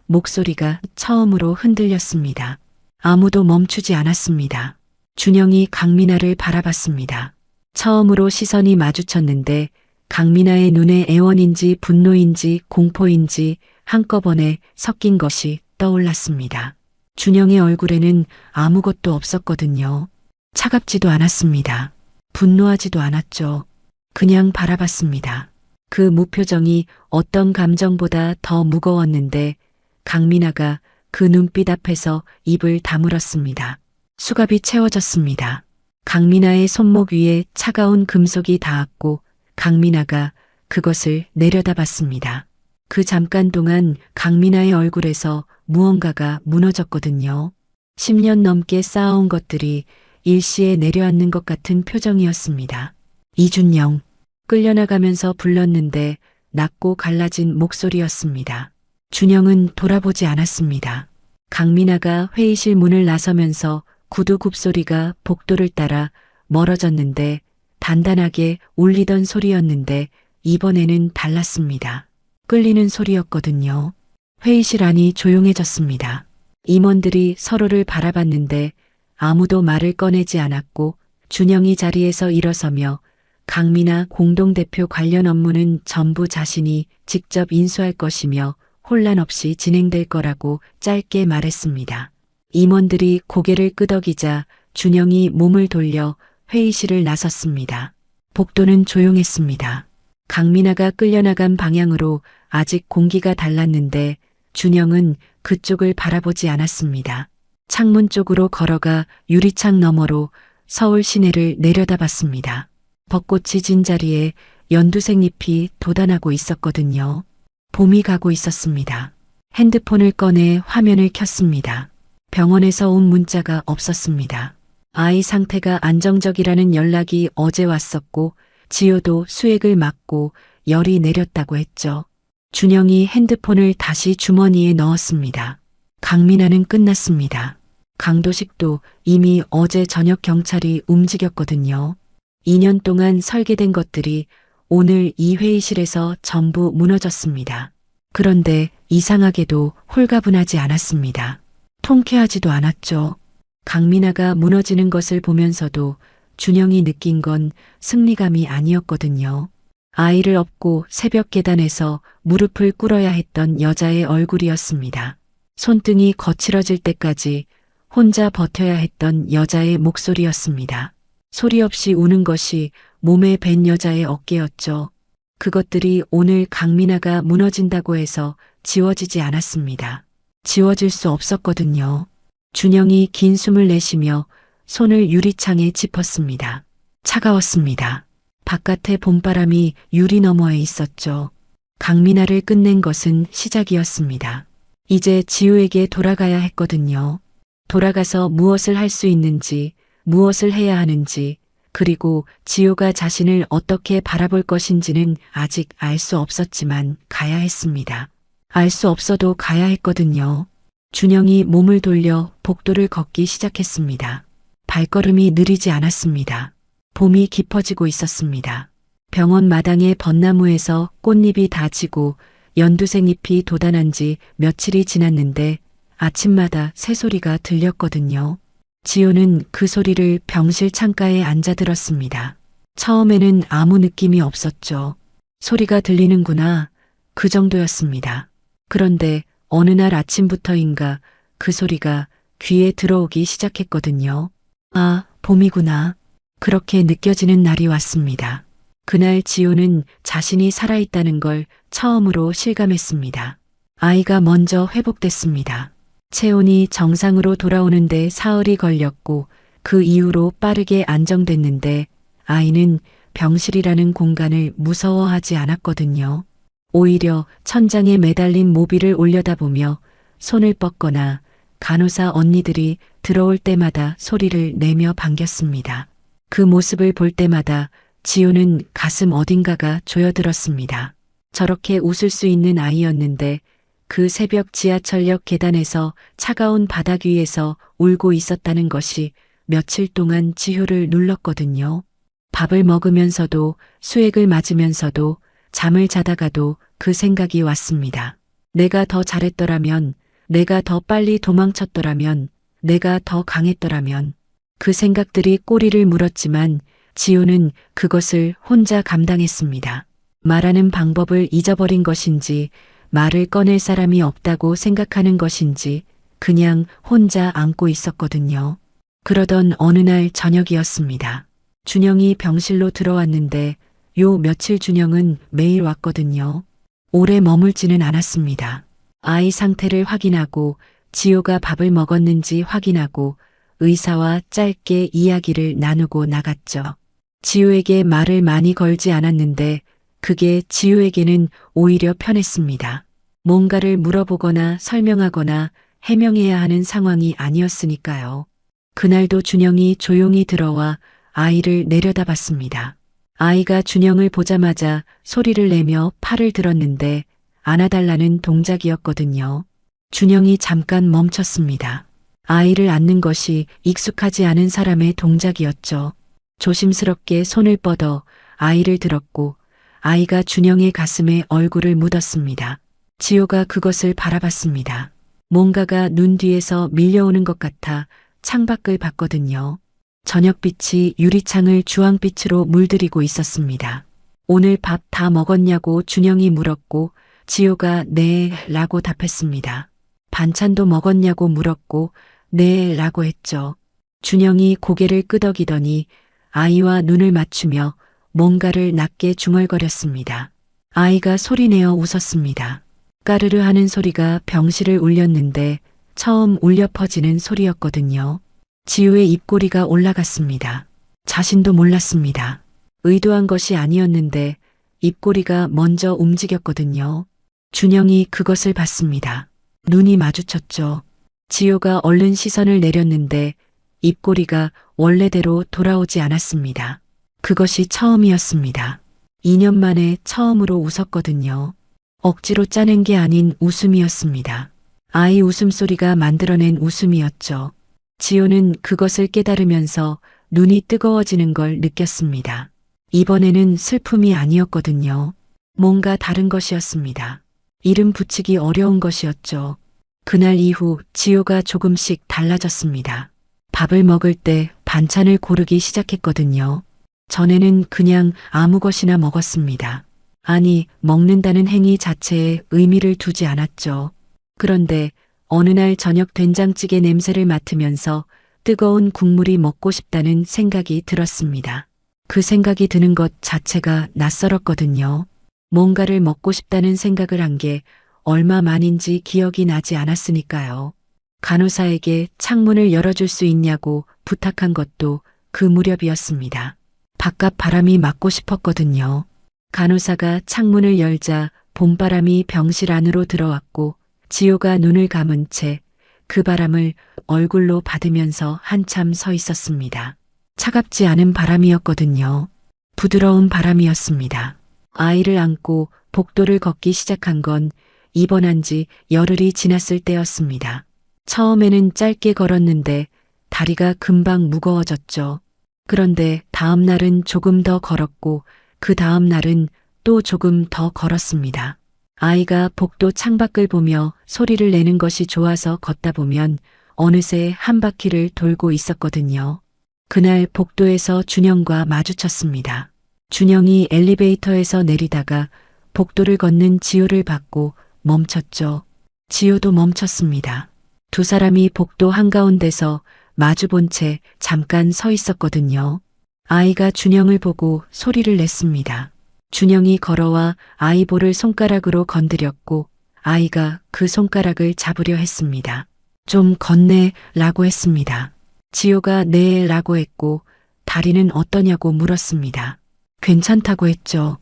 목소리가 처음으로 흔들렸습니다. 아무도 멈추지 않았습니다. 준영이 강민아를 바라봤습니다. 처음으로 시선이 마주쳤는데 강민아의 눈에 애원인지 분노인지 공포인지 한꺼번에 섞인 것이 떠올랐습니다. 준영의 얼굴에는 아무것도 없었거든요. 차갑지도 않았습니다. 분노하지도 않았죠. 그냥 바라봤습니다. 그 무표정이 어떤 감정보다 더 무거웠는데 강민아가 그 눈빛 앞에서 입을 다물었습니다. 수갑이 채워졌습니다. 강민아의 손목 위에 차가운 금속이 닿았고 강민아가 그것을 내려다봤습니다. 그 잠깐 동안 강민아의 얼굴에서 무언가가 무너졌거든요. 10년 넘게 쌓아온 것들이 일시에 내려앉는 것 같은 표정이었습니다. 이준영. 끌려나가면서 불렀는데 낮고 갈라진 목소리였습니다. 준영은 돌아보지 않았습니다. 강민아가 회의실 문을 나서면서 구두 굽소리가 복도를 따라 멀어졌는데 단단하게 울리던 소리였는데 이번에는 달랐습니다. 끌리는 소리였거든요. 회의실 안이 조용해졌습니다. 임원들이 서로를 바라봤는데 아무도 말을 꺼내지 않았고 준영이 자리에서 일어서며 강민아 공동대표 관련 업무는 전부 자신이 직접 인수할 것이며 혼란 없이 진행될 거라고 짧게 말했습니다. 임원들이 고개를 끄덕이자 준영이 몸을 돌려 회의실을 나섰습니다. 복도는 조용했습니다. 강민아가 끌려나간 방향으로 아직 공기가 달랐는데 준영은 그쪽을 바라보지 않았습니다. 창문 쪽으로 걸어가 유리창 너머로 서울 시내를 내려다봤습니다. 벚꽃이 진 자리에 연두색 잎이 돋아나고 있었거든요. 봄이 가고 있었습니다. 핸드폰을 꺼내 화면을 켰습니다. 병원에서 온 문자가 없었습니다. 아이 상태가 안정적이라는 연락이 어제 왔었고 지효도 수액을 맞고 열이 내렸다고 했죠. 준영이 핸드폰을 다시 주머니에 넣었습니다. 강민아는 끝났습니다. 강도식도 이미 어제 저녁 경찰이 움직였거든요. 2년 동안 설계된 것들이 오늘 이 회의실에서 전부 무너졌습니다. 그런데 이상하게도 홀가분하지 않았습니다. 통쾌하지도 않았죠. 강민아가 무너지는 것을 보면서도 준영이 느낀 건 승리감이 아니었거든요. 아이를 업고 새벽 계단에서 무릎을 꿇어야 했던 여자의 얼굴이었습니다. 손등이 거칠어질 때까지 혼자 버텨야 했던 여자의 목소리였습니다. 소리 없이 우는 것이 몸에 밴 여자의 어깨였죠. 그것들이 오늘 강민아가 무너진다고 해서 지워지지 않았습니다. 지워질 수 없었거든요. 준영이 긴 숨을 내쉬며 손을 유리창에 짚었습니다. 차가웠습니다. 바깥의 봄바람이 유리 너머에 있었죠. 강민아를 끝낸 것은 시작이었습니다. 이제 지우에게 돌아가야 했거든요. 돌아가서 무엇을 할 수 있는지, 무엇을 해야 하는지, 그리고 지효가 자신을 어떻게 바라볼 것인지는 아직 알 수 없었지만 가야 했습니다. 알 수 없어도 가야 했거든요. 준영이 몸을 돌려 복도를 걷기 시작했습니다. 발걸음이 느리지 않았습니다. 봄이 깊어지고 있었습니다. 병원 마당의 벚나무에서 꽃잎이 다 지고 연두색 잎이 돋아난 지 며칠이 지났는데 아침마다 새소리가 들렸거든요. 지효는 그 소리를 병실 창가에 앉아 들었습니다. 처음에는 아무 느낌이 없었죠. 소리가 들리는구나. 그 정도였습니다. 그런데 어느 날 아침부터인가 그 소리가 귀에 들어오기 시작했거든요. 아, 봄이구나. 그렇게 느껴지는 날이 왔습니다. 그날 지효는 자신이 살아있다는 걸 처음으로 실감했습니다. 아이가 먼저 회복됐습니다. 체온이 정상으로 돌아오는데 사흘이 걸렸고 그 이후로 빠르게 안정됐는데 아이는 병실이라는 공간을 무서워하지 않았거든요. 오히려 천장에 매달린 모비를 올려다보며 손을 뻗거나 간호사 언니들이 들어올 때마다 소리를 내며 반겼습니다. 그 모습을 볼 때마다 지효는 가슴 어딘가가 조여들었습니다. 저렇게 웃을 수 있는 아이였는데 그 새벽 지하철역 계단에서 차가운 바닥 위에서 울고 있었다는 것이 며칠 동안 지효를 눌렀거든요. 밥을 먹으면서도 수액을 맞으면서도 잠을 자다가도 그 생각이 왔습니다. 내가 더 잘했더라면, 내가 더 빨리 도망쳤더라면, 내가 더 강했더라면. 그 생각들이 꼬리를 물었지만 지효는 그것을 혼자 감당했습니다. 말하는 방법을 잊어버린 것인지 말을 꺼낼 사람이 없다고 생각하는 것인지 그냥 혼자 안고 있었거든요. 그러던 어느 날 저녁이었습니다. 준영이 병실로 들어왔는데 요 며칠 준영은 매일 왔거든요. 오래 머물지는 않았습니다. 아이 상태를 확인하고 지효가 밥을 먹었는지 확인하고 의사와 짧게 이야기를 나누고 나갔죠. 지효에게 말을 많이 걸지 않았는데 그게 지효에게는 오히려 편했습니다. 뭔가를 물어보거나 설명하거나 해명해야 하는 상황이 아니었으니까요. 그날도 준영이 조용히 들어와 아이를 내려다봤습니다. 아이가 준영을 보자마자 소리를 내며 팔을 들었는데 안아달라는 동작이었거든요. 준영이 잠깐 멈췄습니다. 아이를 안는 것이 익숙하지 않은 사람의 동작이었죠. 조심스럽게 손을 뻗어 아이를 들었고 아이가 준영의 가슴에 얼굴을 묻었습니다. 지효가 그것을 바라봤습니다. 뭔가가 눈 뒤에서 밀려오는 것 같아 창밖을 봤거든요. 저녁빛이 유리창을 주황빛으로 물들이고 있었습니다. 오늘 밥 다 먹었냐고 준영이 물었고 지효가 네 라고 답했습니다. 반찬도 먹었냐고 물었고 네 라고 했죠. 준영이 고개를 끄덕이더니 아이와 눈을 맞추며 뭔가를 낮게 중얼거렸습니다. 아이가 소리내어 웃었습니다. 까르르 하는 소리가 병실을 울렸는데 처음 울려 퍼지는 소리였거든요. 지효의 입꼬리가 올라갔습니다. 자신도 몰랐습니다. 의도한 것이 아니었는데 입꼬리가 먼저 움직였거든요. 준영이 그것을 봤습니다. 눈이 마주쳤죠. 지효가 얼른 시선을 내렸는데 입꼬리가 원래대로 돌아오지 않았습니다. 그것이 처음이었습니다. 2년 만에 처음으로 웃었거든요. 억지로 짜낸 게 아닌 웃음이었습니다. 아이 웃음소리가 만들어낸 웃음이었죠. 지효는 그것을 깨달으면서 눈이 뜨거워지는 걸 느꼈습니다. 이번에는 슬픔이 아니었거든요. 뭔가 다른 것이었습니다. 이름 붙이기 어려운 것이었죠. 그날 이후 지효가 조금씩 달라졌습니다. 밥을 먹을 때 반찬을 고르기 시작했거든요. 전에는 그냥 아무 것이나 먹었습니다. 아니, 먹는다는 행위 자체에 의미를 두지 않았죠. 그런데 어느 날 저녁 된장찌개 냄새를 맡으면서 뜨거운 국물이 먹고 싶다는 생각이 들었습니다. 그 생각이 드는 것 자체가 낯설었거든요. 뭔가를 먹고 싶다는 생각을 한 게 얼마 만인지 기억이 나지 않았으니까요. 간호사에게 창문을 열어줄 수 있냐고 부탁한 것도 그 무렵이었습니다. 바깥 바람이 맞고 싶었거든요. 간호사가 창문을 열자 봄바람이 병실 안으로 들어왔고 지효가 눈을 감은 채 그 바람을 얼굴로 받으면서 한참 서 있었습니다. 차갑지 않은 바람이었거든요. 부드러운 바람이었습니다. 아이를 안고 복도를 걷기 시작한 건 입원한 지 열흘이 지났을 때였습니다. 처음에는 짧게 걸었는데 다리가 금방 무거워졌죠. 그런데 다음 날은 조금 더 걸었고 그 다음 날은 또 조금 더 걸었습니다. 아이가 복도 창밖을 보며 소리를 내는 것이 좋아서 걷다 보면 어느새 한 바퀴를 돌고 있었거든요. 그날 복도에서 준영과 마주쳤습니다. 준영이 엘리베이터에서 내리다가 복도를 걷는 지효를 봤고 멈췄죠. 지효도 멈췄습니다. 두 사람이 복도 한가운데서 마주본 채 잠깐 서 있었거든요. 아이가 준영을 보고 소리를 냈습니다. 준영이 걸어와 아이 볼을 손가락으로 건드렸고 아이가 그 손가락을 잡으려 했습니다. 좀 걷네 라고 했습니다. 지효가 네 라고 했고 다리는 어떠냐고 물었습니다. 괜찮다고 했죠.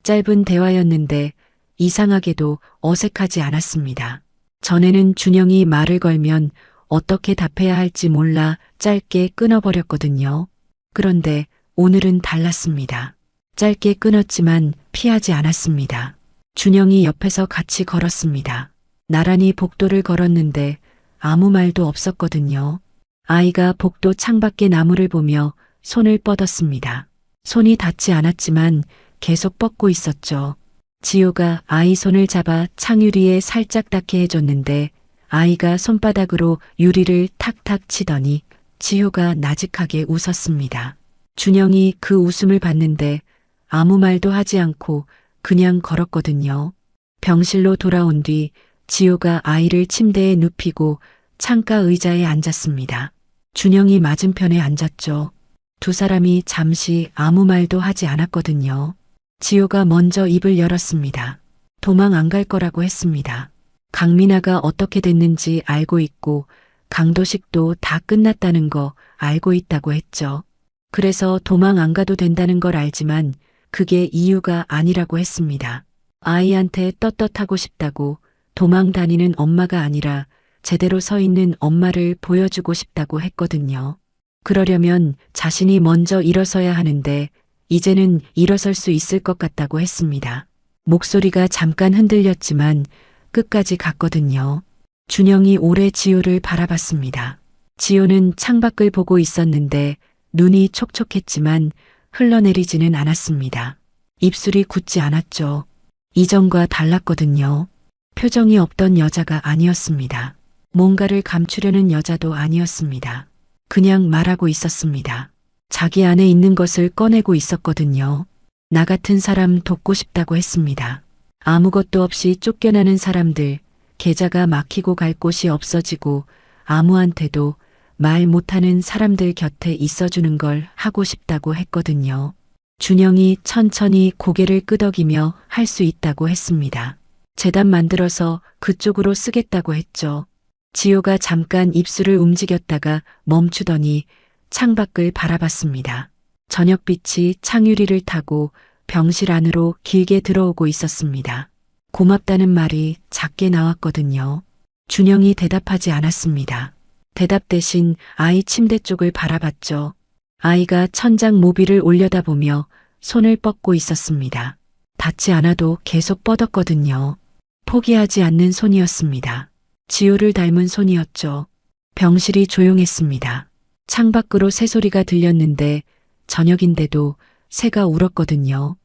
짧은 대화였는데 이상하게도 어색하지 않았습니다. 전에는 준영이 말을 걸면 어떻게 답해야 할지 몰라 짧게 끊어버렸거든요. 그런데 오늘은 달랐습니다. 짧게 끊었지만 피하지 않았습니다. 준영이 옆에서 같이 걸었습니다. 나란히 복도를 걸었는데 아무 말도 없었거든요. 아이가 복도 창밖의 나무를 보며 손을 뻗었습니다. 손이 닿지 않았지만 계속 뻗고 있었죠. 지효가 아이 손을 잡아 창유리에 살짝 닿게 해줬는데 아이가 손바닥으로 유리를 탁탁 치더니 지효가 나직하게 웃었습니다. 준영이 그 웃음을 봤는데 아무 말도 하지 않고 그냥 걸었거든요. 병실로 돌아온 뒤 지효가 아이를 침대에 눕히고 창가 의자에 앉았습니다. 준영이 맞은편에 앉았죠. 두 사람이 잠시 아무 말도 하지 않았거든요. 지효가 먼저 입을 열었습니다. 도망 안 갈 거라고 했습니다. 강민아가 어떻게 됐는지 알고 있고 강도식도 다 끝났다는 거 알고 있다고 했죠. 그래서 도망 안 가도 된다는 걸 알지만 그게 이유가 아니라고 했습니다. 아이한테 떳떳하고 싶다고 도망 다니는 엄마가 아니라 제대로 서 있는 엄마를 보여주고 싶다고 했거든요. 그러려면 자신이 먼저 일어서야 하는데 이제는 일어설 수 있을 것 같다고 했습니다. 목소리가 잠깐 흔들렸지만 끝까지 갔거든요. 준영이 오래 지효를 바라봤습니다. 지효는 창밖을 보고 있었는데 눈이 촉촉했지만 흘러내리지는 않았습니다. 입술이 굳지 않았죠. 이전과 달랐거든요. 표정이 없던 여자가 아니었습니다. 뭔가를 감추려는 여자도 아니었습니다. 그냥 말하고 있었습니다. 자기 안에 있는 것을 꺼내고 있었거든요. 나 같은 사람 돕고 싶다고 했습니다. 아무것도 없이 쫓겨나는 사람들, 계좌가 막히고 갈 곳이 없어지고 아무한테도 말 못하는 사람들 곁에 있어주는 걸 하고 싶다고 했거든요. 준영이 천천히 고개를 끄덕이며 할 수 있다고 했습니다. 재단 만들어서 그쪽으로 쓰겠다고 했죠. 지호가 잠깐 입술을 움직였다가 멈추더니 창밖을 바라봤습니다. 저녁빛이 창유리를 타고 병실 안으로 길게 들어오고 있었습니다. 고맙다는 말이 작게 나왔거든요. 준영이 대답하지 않았습니다. 대답 대신 아이 침대 쪽을 바라봤죠. 아이가 천장 모비를 올려다보며 손을 뻗고 있었습니다. 닿지 않아도 계속 뻗었거든요. 포기하지 않는 손이었습니다. 지호를 닮은 손이었죠. 병실이 조용했습니다. 창밖으로 새소리가 들렸는데 저녁인데도 새가 울었거든요.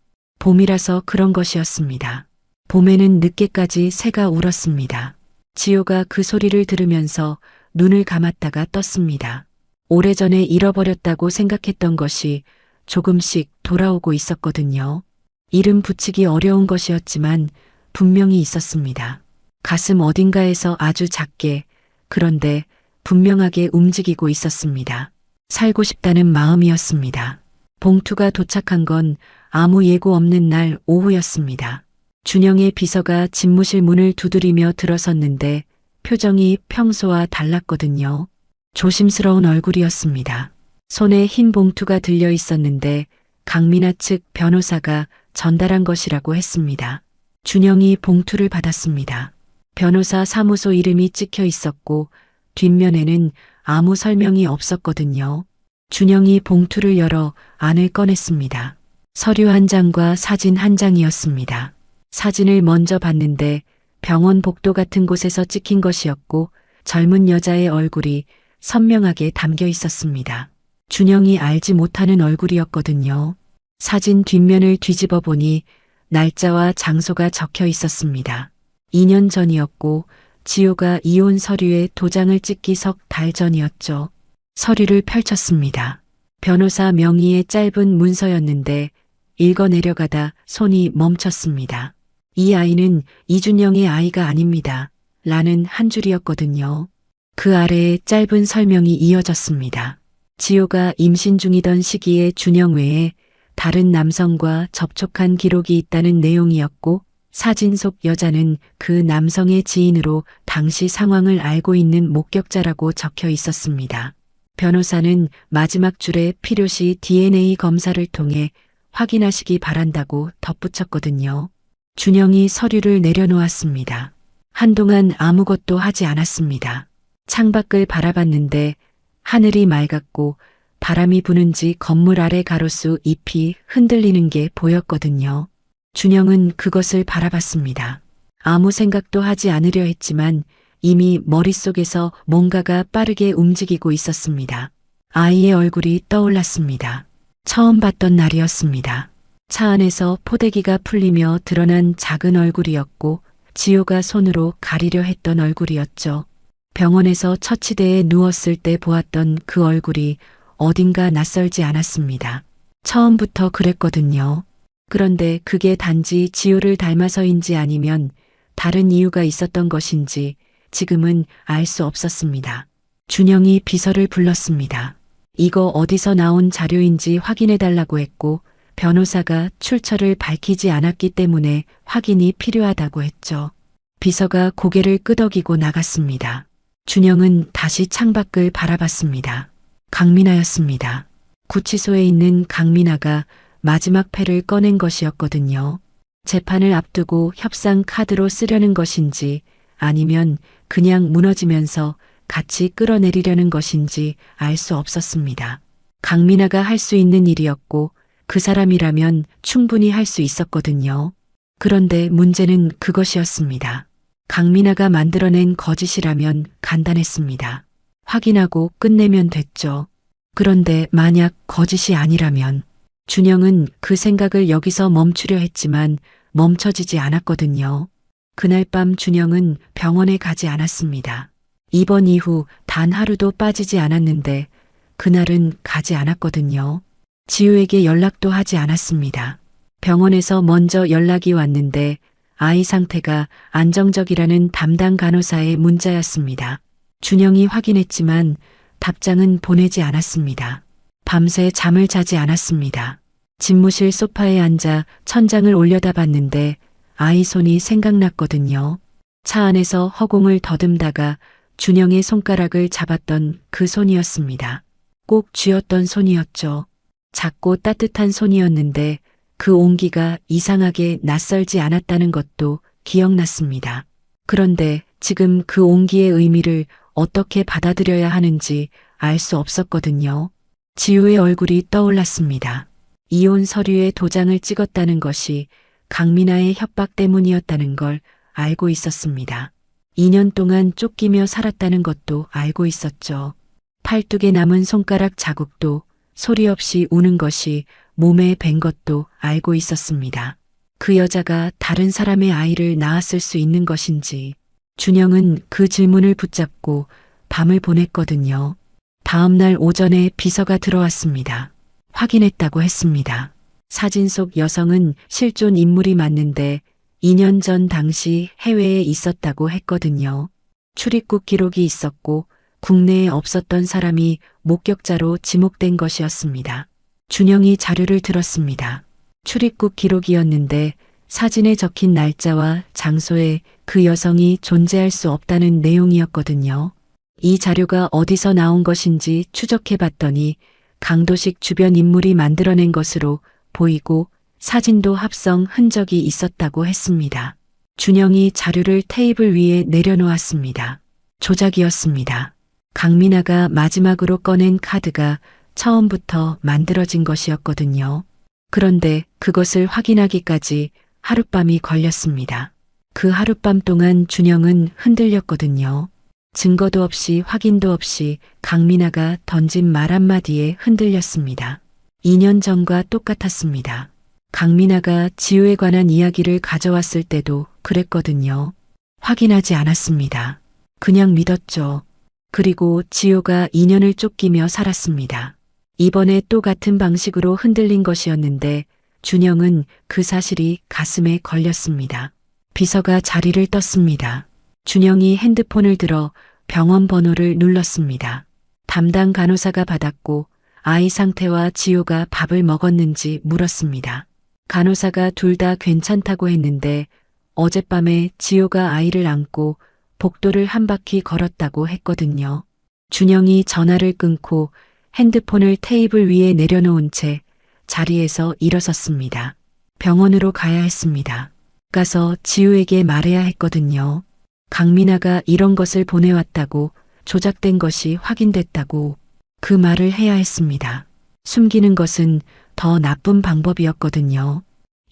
봄이라서 그런 것이었습니다. 봄에는 늦게까지 새가 울었습니다. 지호가 그 소리를 들으면서 눈을 감았다가 떴습니다. 오래전에 잃어버렸다고 생각했던 것이 조금씩 돌아오고 있었거든요. 이름 붙이기 어려운 것이었지만 분명히 있었습니다. 가슴 어딘가에서 아주 작게, 그런데 분명하게 움직이고 있었습니다. 살고 싶다는 마음이었습니다. 봉투가 도착한 건 아무 예고 없는 날 오후였습니다. 준영의 비서가 집무실 문을 두드리며 들어섰는데 표정이 평소와 달랐거든요. 조심스러운 얼굴이었습니다. 손에 흰 봉투가 들려 있었는데 강민아 측 변호사가 전달한 것이라고 했습니다. 준영이 봉투를 받았습니다. 변호사 사무소 이름이 찍혀 있었고 뒷면에는 아무 설명이 없었거든요. 준영이 봉투를 열어 안을 꺼냈습니다. 서류 한 장과 사진 한 장이었습니다. 사진을 먼저 봤는데 병원 복도 같은 곳에서 찍힌 것이었고 젊은 여자의 얼굴이 선명하게 담겨 있었습니다. 준영이 알지 못하는 얼굴이었거든요. 사진 뒷면을 뒤집어 보니 날짜와 장소가 적혀 있었습니다. 2년 전이었고 지호가 이혼 서류에 도장을 찍기 석 달 전이었죠. 서류를 펼쳤습니다. 변호사 명의의 짧은 문서였는데 읽어 내려가다 손이 멈췄습니다. 이 아이는 이준영의 아이가 아닙니다. 라는 한 줄이었거든요. 그 아래에 짧은 설명이 이어졌습니다. 지호가 임신 중이던 시기에 준영 외에 다른 남성과 접촉한 기록이 있다는 내용이었고 사진 속 여자는 그 남성의 지인으로 당시 상황을 알고 있는 목격자라고 적혀 있었습니다. 변호사는 마지막 줄에 필요시 DNA 검사를 통해 확인하시기 바란다고 덧붙였거든요. 준영이 서류를 내려놓았습니다. 한동안 아무것도 하지 않았습니다. 창밖을 바라봤는데 하늘이 맑았고 바람이 부는지 건물 아래 가로수 잎이 흔들리는 게 보였거든요. 준영은 그것을 바라봤습니다. 아무 생각도 하지 않으려 했지만 이미 머릿속에서 뭔가가 빠르게 움직이고 있었습니다. 아이의 얼굴이 떠올랐습니다. 처음 봤던 날이었습니다. 차 안에서 포대기가 풀리며 드러난 작은 얼굴이었고 지호가 손으로 가리려 했던 얼굴이었죠. 병원에서 처치대에 누웠을 때 보았던 그 얼굴이 어딘가 낯설지 않았습니다. 처음부터 그랬거든요. 그런데 그게 단지 지호를 닮아서인지 아니면 다른 이유가 있었던 것인지 지금은 알 수 없었습니다. 준영이 비서를 불렀습니다. 이거 어디서 나온 자료인지 확인해달라고 했고 변호사가 출처를 밝히지 않았기 때문에 확인이 필요하다고 했죠. 비서가 고개를 끄덕이고 나갔습니다. 준영은 다시 창밖을 바라봤습니다. 강민아였습니다. 구치소에 있는 강민아가 마지막 패를 꺼낸 것이었거든요. 재판을 앞두고 협상 카드로 쓰려는 것인지 아니면 그냥 무너지면서 같이 끌어내리려는 것인지 알 수 없었습니다. 강민아가 할 수 있는 일이었고 그 사람이라면 충분히 할 수 있었거든요. 그런데 문제는 그것이었습니다. 강민아가 만들어낸 거짓이라면 간단했습니다. 확인하고 끝내면 됐죠. 그런데 만약 거짓이 아니라면 준영은 그 생각을 여기서 멈추려 했지만 멈춰지지 않았거든요. 그날 밤 준영은 병원에 가지 않았습니다. 입원 이후 단 하루도 빠지지 않았는데 그날은 가지 않았거든요. 지우에게 연락도 하지 않았습니다. 병원에서 먼저 연락이 왔는데 아이 상태가 안정적이라는 담당 간호사의 문자였습니다. 준영이 확인했지만 답장은 보내지 않았습니다. 밤새 잠을 자지 않았습니다. 집무실 소파에 앉아 천장을 올려다봤는데 아이 손이 생각났거든요. 차 안에서 허공을 더듬다가 준영의 손가락을 잡았던 그 손이었습니다. 꼭 쥐었던 손이었죠. 작고 따뜻한 손이었는데 그 온기가 이상하게 낯설지 않았다는 것도 기억났습니다. 그런데 지금 그 온기의 의미를 어떻게 받아들여야 하는지 알 수 없었거든요. 지우의 얼굴이 떠올랐습니다. 이혼 서류에 도장을 찍었다는 것이 강민아의 협박 때문이었다는 걸 알고 있었습니다. 2년 동안 쫓기며 살았다는 것도 알고 있었죠. 팔뚝에 남은 손가락 자국도 소리 없이 우는 것이 몸에 밴 것도 알고 있었습니다. 그 여자가 다른 사람의 아이를 낳았을 수 있는 것인지 준영은 그 질문을 붙잡고 밤을 보냈거든요. 다음 날 오전에 비서가 들어왔습니다. 확인했다고 했습니다. 사진 속 여성은 실존 인물이 맞는데 2년 전 당시 해외에 있었다고 했거든요. 출입국 기록이 있었고 국내에 없었던 사람이 목격자로 지목된 것이었습니다. 준영이 자료를 들었습니다. 출입국 기록이었는데 사진에 적힌 날짜와 장소에 그 여성이 존재할 수 없다는 내용이었거든요. 이 자료가 어디서 나온 것인지 추적해 봤더니 강도식 주변 인물이 만들어낸 것으로 보이고 사진도 합성 흔적이 있었다고 했습니다. 준영이 자료를 테이블 위에 내려놓았습니다. 조작이었습니다. 강민아가 마지막으로 꺼낸 카드가 처음부터 만들어진 것이었거든요. 그런데 그것을 확인하기까지 하룻밤이 걸렸습니다. 그 하룻밤 동안 준영은 흔들렸거든요. 증거도 없이 확인도 없이 강민아가 던진 말 한마디에 흔들렸습니다. 2년 전과 똑같았습니다. 강민아가 지우에 관한 이야기를 가져왔을 때도 그랬거든요. 확인하지 않았습니다. 그냥 믿었죠. 그리고 지우가 2년을 쫓기며 살았습니다. 이번에 또 같은 방식으로 흔들린 것이었는데 준영은 그 사실이 가슴에 걸렸습니다. 비서가 자리를 떴습니다. 준영이 핸드폰을 들어 병원 번호를 눌렀습니다. 담당 간호사가 받았고 아이 상태와 지우가 밥을 먹었는지 물었습니다. 간호사가 둘 다 괜찮다고 했는데 어젯밤에 지우가 아이를 안고 복도를 한 바퀴 걸었다고 했거든요. 준영이 전화를 끊고 핸드폰을 테이블 위에 내려놓은 채 자리에서 일어섰습니다. 병원으로 가야 했습니다. 가서 지우에게 말해야 했거든요. 강민아가 이런 것을 보내왔다고, 조작된 것이 확인됐다고 그 말을 해야 했습니다. 숨기는 것은 더 나쁜 방법이었거든요.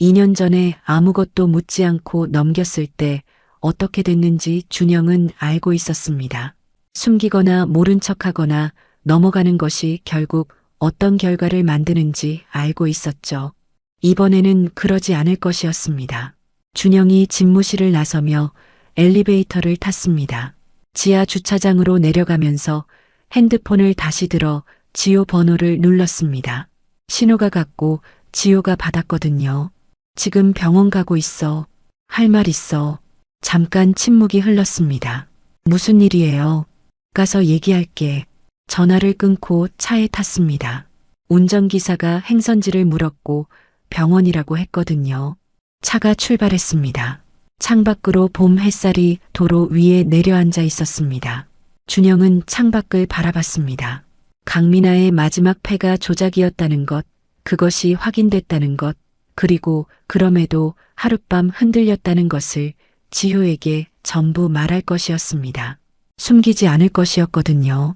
2년 전에 아무것도 묻지 않고 넘겼을 때 어떻게 됐는지 준영은 알고 있었습니다. 숨기거나 모른 척하거나 넘어가는 것이 결국 어떤 결과를 만드는지 알고 있었죠. 이번에는 그러지 않을 것이었습니다. 준영이 집무실을 나서며 엘리베이터를 탔습니다. 지하 주차장으로 내려가면서 핸드폰을 다시 들어 지호 번호를 눌렀습니다. 신호가 갔고 지호가 받았거든요. 지금 병원 가고 있어. 할 말 있어. 잠깐 침묵이 흘렀습니다. 무슨 일이에요? 가서 얘기할게. 전화를 끊고 차에 탔습니다. 운전기사가 행선지를 물었고 병원이라고 했거든요. 차가 출발했습니다. 창밖으로 봄 햇살이 도로 위에 내려앉아 있었습니다. 준영은 창밖을 바라봤습니다. 강민아의 마지막 패가 조작이었다는 것, 그것이 확인됐다는 것, 그리고 그럼에도 하룻밤 흔들렸다는 것을 지효에게 전부 말할 것이었습니다. 숨기지 않을 것이었거든요.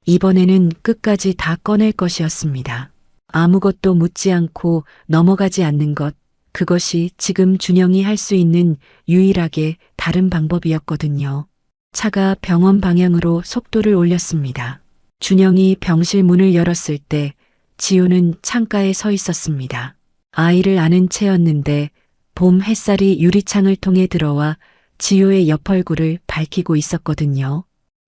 이번에는 끝까지 다 꺼낼 것이었습니다. 아무것도 묻지 않고 넘어가지 않는 것, 그것이 지금 준영이 할 수 있는 유일하게 다른 방법이었거든요. 차가 병원 방향으로 속도를 올렸습니다. 준영이 병실 문을 열었을 때 지우는 창가에 서 있었습니다. 아이를 안은 채였는데 봄 햇살이 유리창을 통해 들어와 지우의 옆얼굴을 밝히고 있었거든요.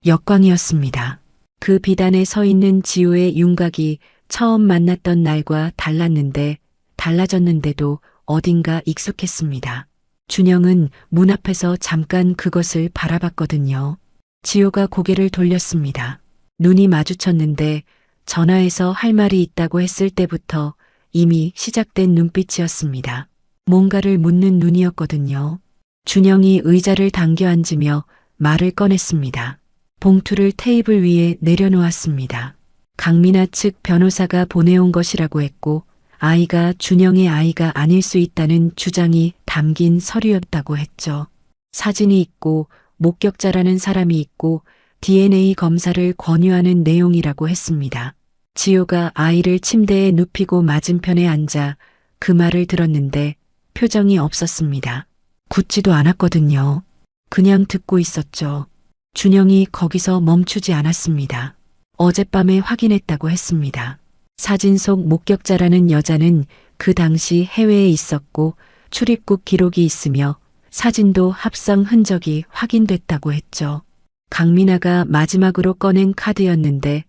역광이었습니다. 그 비단에 서 있는 지우의 윤곽이 처음 만났던 날과 달랐는데 달라졌는데도 어딘가 익숙했습니다. 준영은 문 앞에서 잠깐 그것을 바라봤거든요. 지호가 고개를 돌렸습니다. 눈이 마주쳤는데 전화에서 할 말이 있다고 했을 때부터 이미 시작된 눈빛이었습니다. 뭔가를 묻는 눈이었거든요. 준영이 의자를 당겨 앉으며 말을 꺼냈습니다. 봉투를 테이블 위에 내려놓았습니다. 강민아 측 변호사가 보내온 것이라고 했고 아이가 준영의 아이가 아닐 수 있다는 주장이 담긴 서류였다고 했죠. 사진이 있고 목격자라는 사람이 있고 DNA 검사를 권유하는 내용이라고 했습니다. 지호가 아이를 침대에 눕히고 맞은편에 앉아 그 말을 들었는데 표정이 없었습니다. 굳지도 않았거든요. 그냥 듣고 있었죠. 준영이 거기서 멈추지 않았습니다. 어젯밤에 확인했다고 했습니다. 사진 속 목격자라는 여자는 그 당시 해외에 있었고 출입국 기록이 있으며 사진도 합성 흔적이 확인됐다고 했죠. 강민아가 마지막으로 꺼낸 카드였는데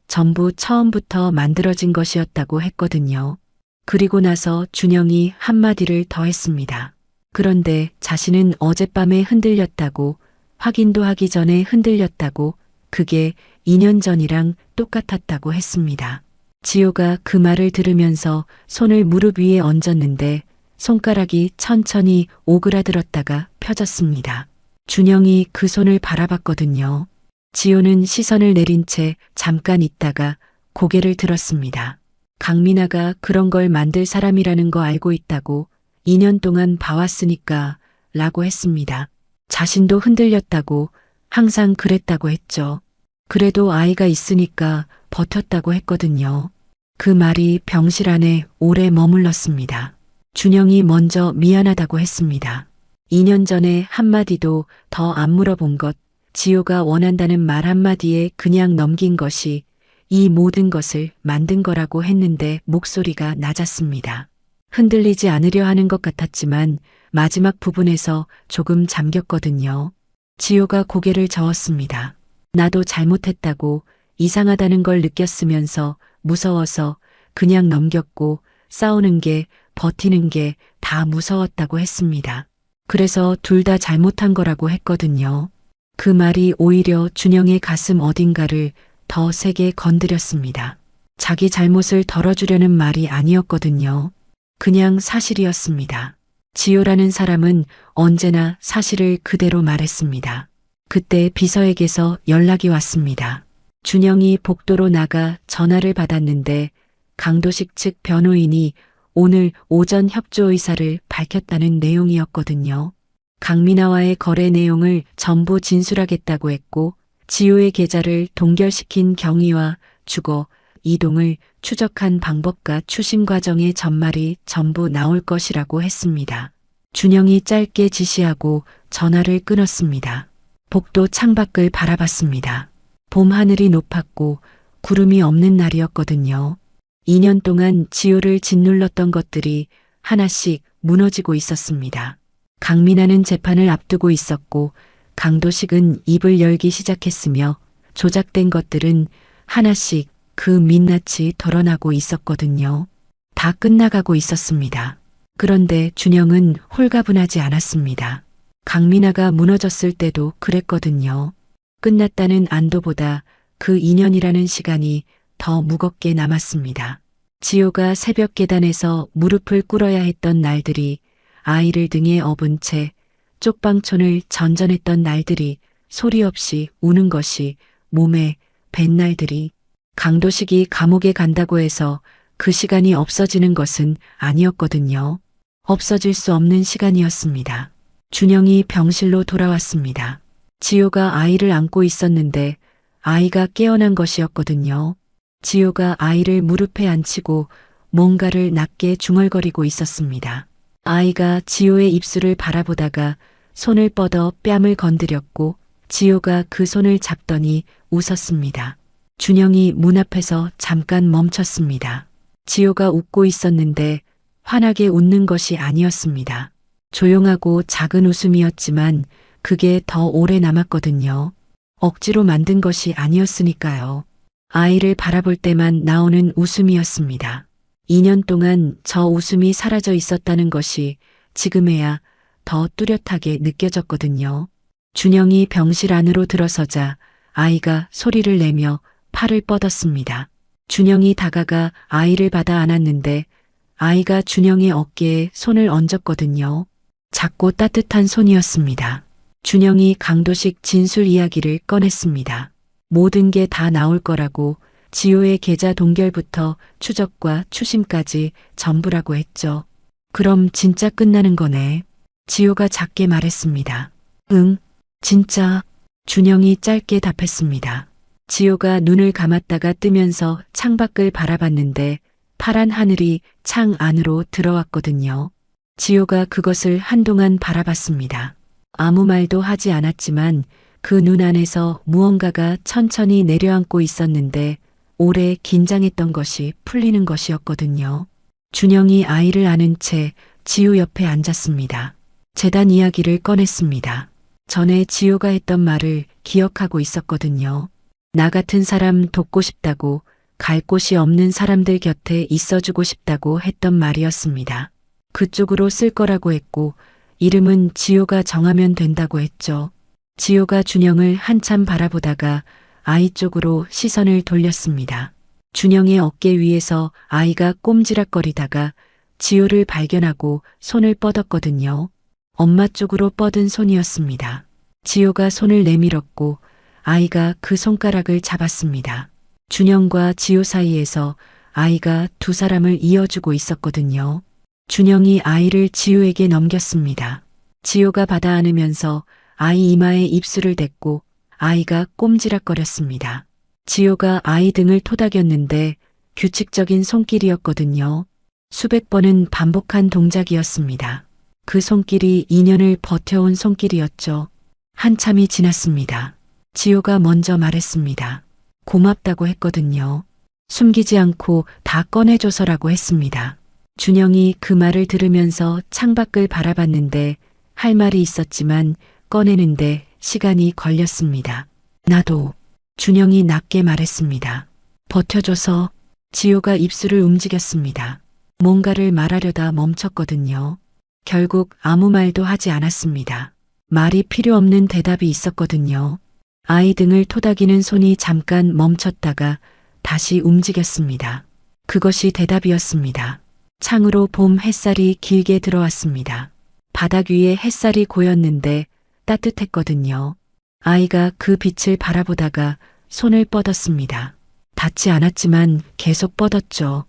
전부 처음부터 만들어진 것이었다고 했거든요. 그리고 나서 준영이 한마디를 더 했습니다. 그런데 자신은 어젯밤에 흔들렸다고, 확인도 하기 전에 흔들렸다고, 그게 2년 전이랑 똑같았다고 했습니다. 지호가 그 말을 들으면서 손을 무릎 위에 얹었는데 손가락이 천천히 오그라들었다가 펴졌습니다. 준영이 그 손을 바라봤거든요. 지호는 시선을 내린 채 잠깐 있다가 고개를 들었습니다. 강민아가 그런 걸 만들 사람이라는 거 알고 있다고 2년 동안 봐왔으니까 라고 했습니다. 자신도 흔들렸다고 항상 그랬다고 했죠. 그래도 아이가 있으니까 버텼다고 했거든요. 그 말이 병실 안에 오래 머물렀습니다. 준영이 먼저 미안하다고 했습니다. 2년 전에 한마디도 더 안 물어본 것, 지호가 원한다는 말 한마디에 그냥 넘긴 것이 이 모든 것을 만든 거라고 했는데 목소리가 낮았습니다. 흔들리지 않으려 하는 것 같았지만 마지막 부분에서 조금 잠겼거든요. 지호가 고개를 저었습니다. 나도 잘못했다고 이상하다는 걸 느꼈으면서 무서워서 그냥 넘겼고 싸우는 게 버티는 게 다 무서웠다고 했습니다. 그래서 둘 다 잘못한 거라고 했거든요. 그 말이 오히려 준영의 가슴 어딘가를 더 세게 건드렸습니다. 자기 잘못을 덜어주려는 말이 아니었거든요. 그냥 사실이었습니다. 지호라는 사람은 언제나 사실을 그대로 말했습니다. 그때 비서에게서 연락이 왔습니다. 준영이 복도로 나가 전화를 받았는데 강도식 측 변호인이 오늘 오전 협조 의사를 밝혔다는 내용이었거든요. 강민아와의 거래 내용을 전부 진술하겠다고 했고 지호의 계좌를 동결시킨 경위와 주거, 이동을 추적한 방법과 추심 과정의 전말이 전부 나올 것이라고 했습니다. 준영이 짧게 지시하고 전화를 끊었습니다. 복도 창밖을 바라봤습니다. 봄 하늘이 높았고 구름이 없는 날이었거든요. 2년 동안 지호를 짓눌렀던 것들이 하나씩 무너지고 있었습니다. 강민아는 재판을 앞두고 있었고 강도식은 입을 열기 시작했으며 조작된 것들은 하나씩 그 민낯이 드러나고 있었거든요. 다 끝나가고 있었습니다. 그런데 준영은 홀가분하지 않았습니다. 강민아가 무너졌을 때도 그랬거든요. 끝났다는 안도보다 그 2년이라는 시간이 더 무겁게 남았습니다. 지호가 새벽 계단에서 무릎을 꿇어야 했던 날들이, 아이를 등에 업은 채 쪽방촌을 전전했던 날들이, 소리 없이 우는 것이 몸에 밴 날들이, 강도식이 감옥에 간다고 해서 그 시간이 없어지는 것은 아니었거든요. 없어질 수 없는 시간이었습니다. 준영이 병실로 돌아왔습니다. 지호가 아이를 안고 있었는데 아이가 깨어난 것이었거든요. 지호가 아이를 무릎에 앉히고 뭔가를 낮게 중얼거리고 있었습니다. 아이가 지호의 입술을 바라보다가 손을 뻗어 뺨을 건드렸고 지호가 그 손을 잡더니 웃었습니다. 준영이 문 앞에서 잠깐 멈췄습니다. 지호가 웃고 있었는데 환하게 웃는 것이 아니었습니다. 조용하고 작은 웃음이었지만 그게 더 오래 남았거든요. 억지로 만든 것이 아니었으니까요. 아이를 바라볼 때만 나오는 웃음이었습니다. 2년 동안 저 웃음이 사라져 있었다는 것이 지금에야 더 뚜렷하게 느껴졌거든요. 준영이 병실 안으로 들어서자 아이가 소리를 내며 팔을 뻗었습니다. 준영이 다가가 아이를 받아 안았는데 아이가 준영의 어깨에 손을 얹었거든요. 작고 따뜻한 손이었습니다. 준영이 강도식 진술 이야기를 꺼냈습니다. 모든 게 다 나올 거라고, 지호의 계좌 동결부터 추적과 추심까지 전부라고 했죠. 그럼 진짜 끝나는 거네. 지호가 작게 말했습니다. 응, 진짜. 준영이 짧게 답했습니다. 지호가 눈을 감았다가 뜨면서 창밖을 바라봤는데 파란 하늘이 창 안으로 들어왔거든요. 지호가 그것을 한동안 바라봤습니다. 아무 말도 하지 않았지만 그 눈 안에서 무언가가 천천히 내려앉고 있었는데 오래 긴장했던 것이 풀리는 것이었거든요. 준영이 아이를 안은 채 지호 옆에 앉았습니다. 재단 이야기를 꺼냈습니다. 전에 지호가 했던 말을 기억하고 있었거든요. 나 같은 사람 돕고 싶다고, 갈 곳이 없는 사람들 곁에 있어주고 싶다고 했던 말이었습니다. 그쪽으로 쓸 거라고 했고 이름은 지호가 정하면 된다고 했죠. 지호가 준영을 한참 바라보다가 아이 쪽으로 시선을 돌렸습니다. 준영의 어깨 위에서 아이가 꼼지락거리다가 지호를 발견하고 손을 뻗었거든요. 엄마 쪽으로 뻗은 손이었습니다. 지호가 손을 내밀었고 아이가 그 손가락을 잡았습니다. 준영과 지호 사이에서 아이가 두 사람을 이어주고 있었거든요. 준영이 아이를 지호에게 넘겼습니다. 지호가 받아 안으면서 아이 이마에 입술을 댔고 아이가 꼼지락거렸습니다. 지호가 아이 등을 토닥였는데 규칙적인 손길이었거든요. 수백 번은 반복한 동작이었습니다. 그 손길이 2년을 버텨온 손길이었죠. 한참이 지났습니다. 지호가 먼저 말했습니다. 고맙다고 했거든요. 숨기지 않고 다 꺼내줘서라고 했습니다. 준영이 그 말을 들으면서 창밖을 바라봤는데 할 말이 있었지만 꺼내는데 시간이 걸렸습니다. 나도. 준영이 낮게 말했습니다. 버텨줘서. 지호가 입술을 움직였습니다. 뭔가를 말하려다 멈췄거든요. 결국 아무 말도 하지 않았습니다. 말이 필요 없는 대답이 있었거든요. 아이 등을 토닥이는 손이 잠깐 멈췄다가 다시 움직였습니다. 그것이 대답이었습니다. 창으로 봄 햇살이 길게 들어왔습니다. 바닥 위에 햇살이 고였는데 따뜻했거든요. 아이가 그 빛을 바라보다가 손을 뻗었습니다. 닿지 않았지만 계속 뻗었죠.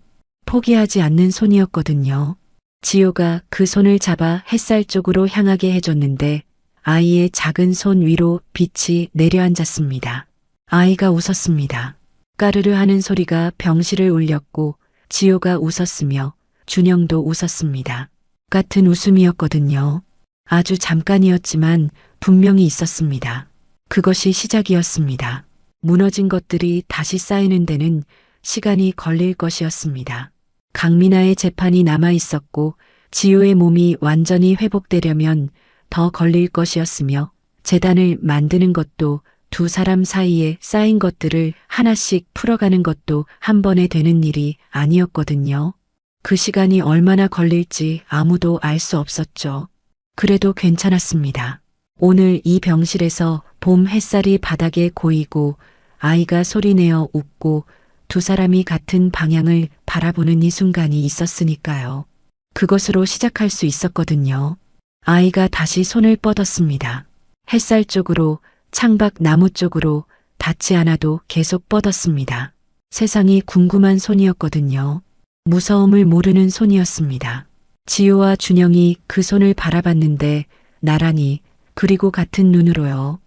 포기하지 않는 손이었거든요. 지호가 그 손을 잡아 햇살 쪽으로 향하게 해줬는데 아이의 작은 손 위로 빛이 내려앉았습니다. 아이가 웃었습니다. 까르르 하는 소리가 병실을 울렸고 지호가 웃었으며 준영도 웃었습니다. 같은 웃음이었거든요. 아주 잠깐이었지만 분명히 있었습니다. 그것이 시작이었습니다. 무너진 것들이 다시 쌓이는 데는 시간이 걸릴 것이었습니다. 강민아의 재판이 남아 있었고 지호의 몸이 완전히 회복되려면 더 걸릴 것이었으며 재단을 만드는 것도 두 사람 사이에 쌓인 것들을 하나씩 풀어가는 것도 한 번에 되는 일이 아니었거든요. 그 시간이 얼마나 걸릴지 아무도 알 수 없었죠. 그래도 괜찮았습니다. 오늘 이 병실에서 봄 햇살이 바닥에 고이고 아이가 소리내어 웃고 두 사람이 같은 방향을 바라보는 이 순간이 있었으니까요. 그것으로 시작할 수 있었거든요. 아이가 다시 손을 뻗었습니다. 햇살 쪽으로, 창밖 나무 쪽으로, 닿지 않아도 계속 뻗었습니다. 세상이 궁금한 손이었거든요. 무서움을 모르는 손이었습니다. 지호와 준영이 그 손을 바라봤는데 나란히, 그리고 같은 눈으로요.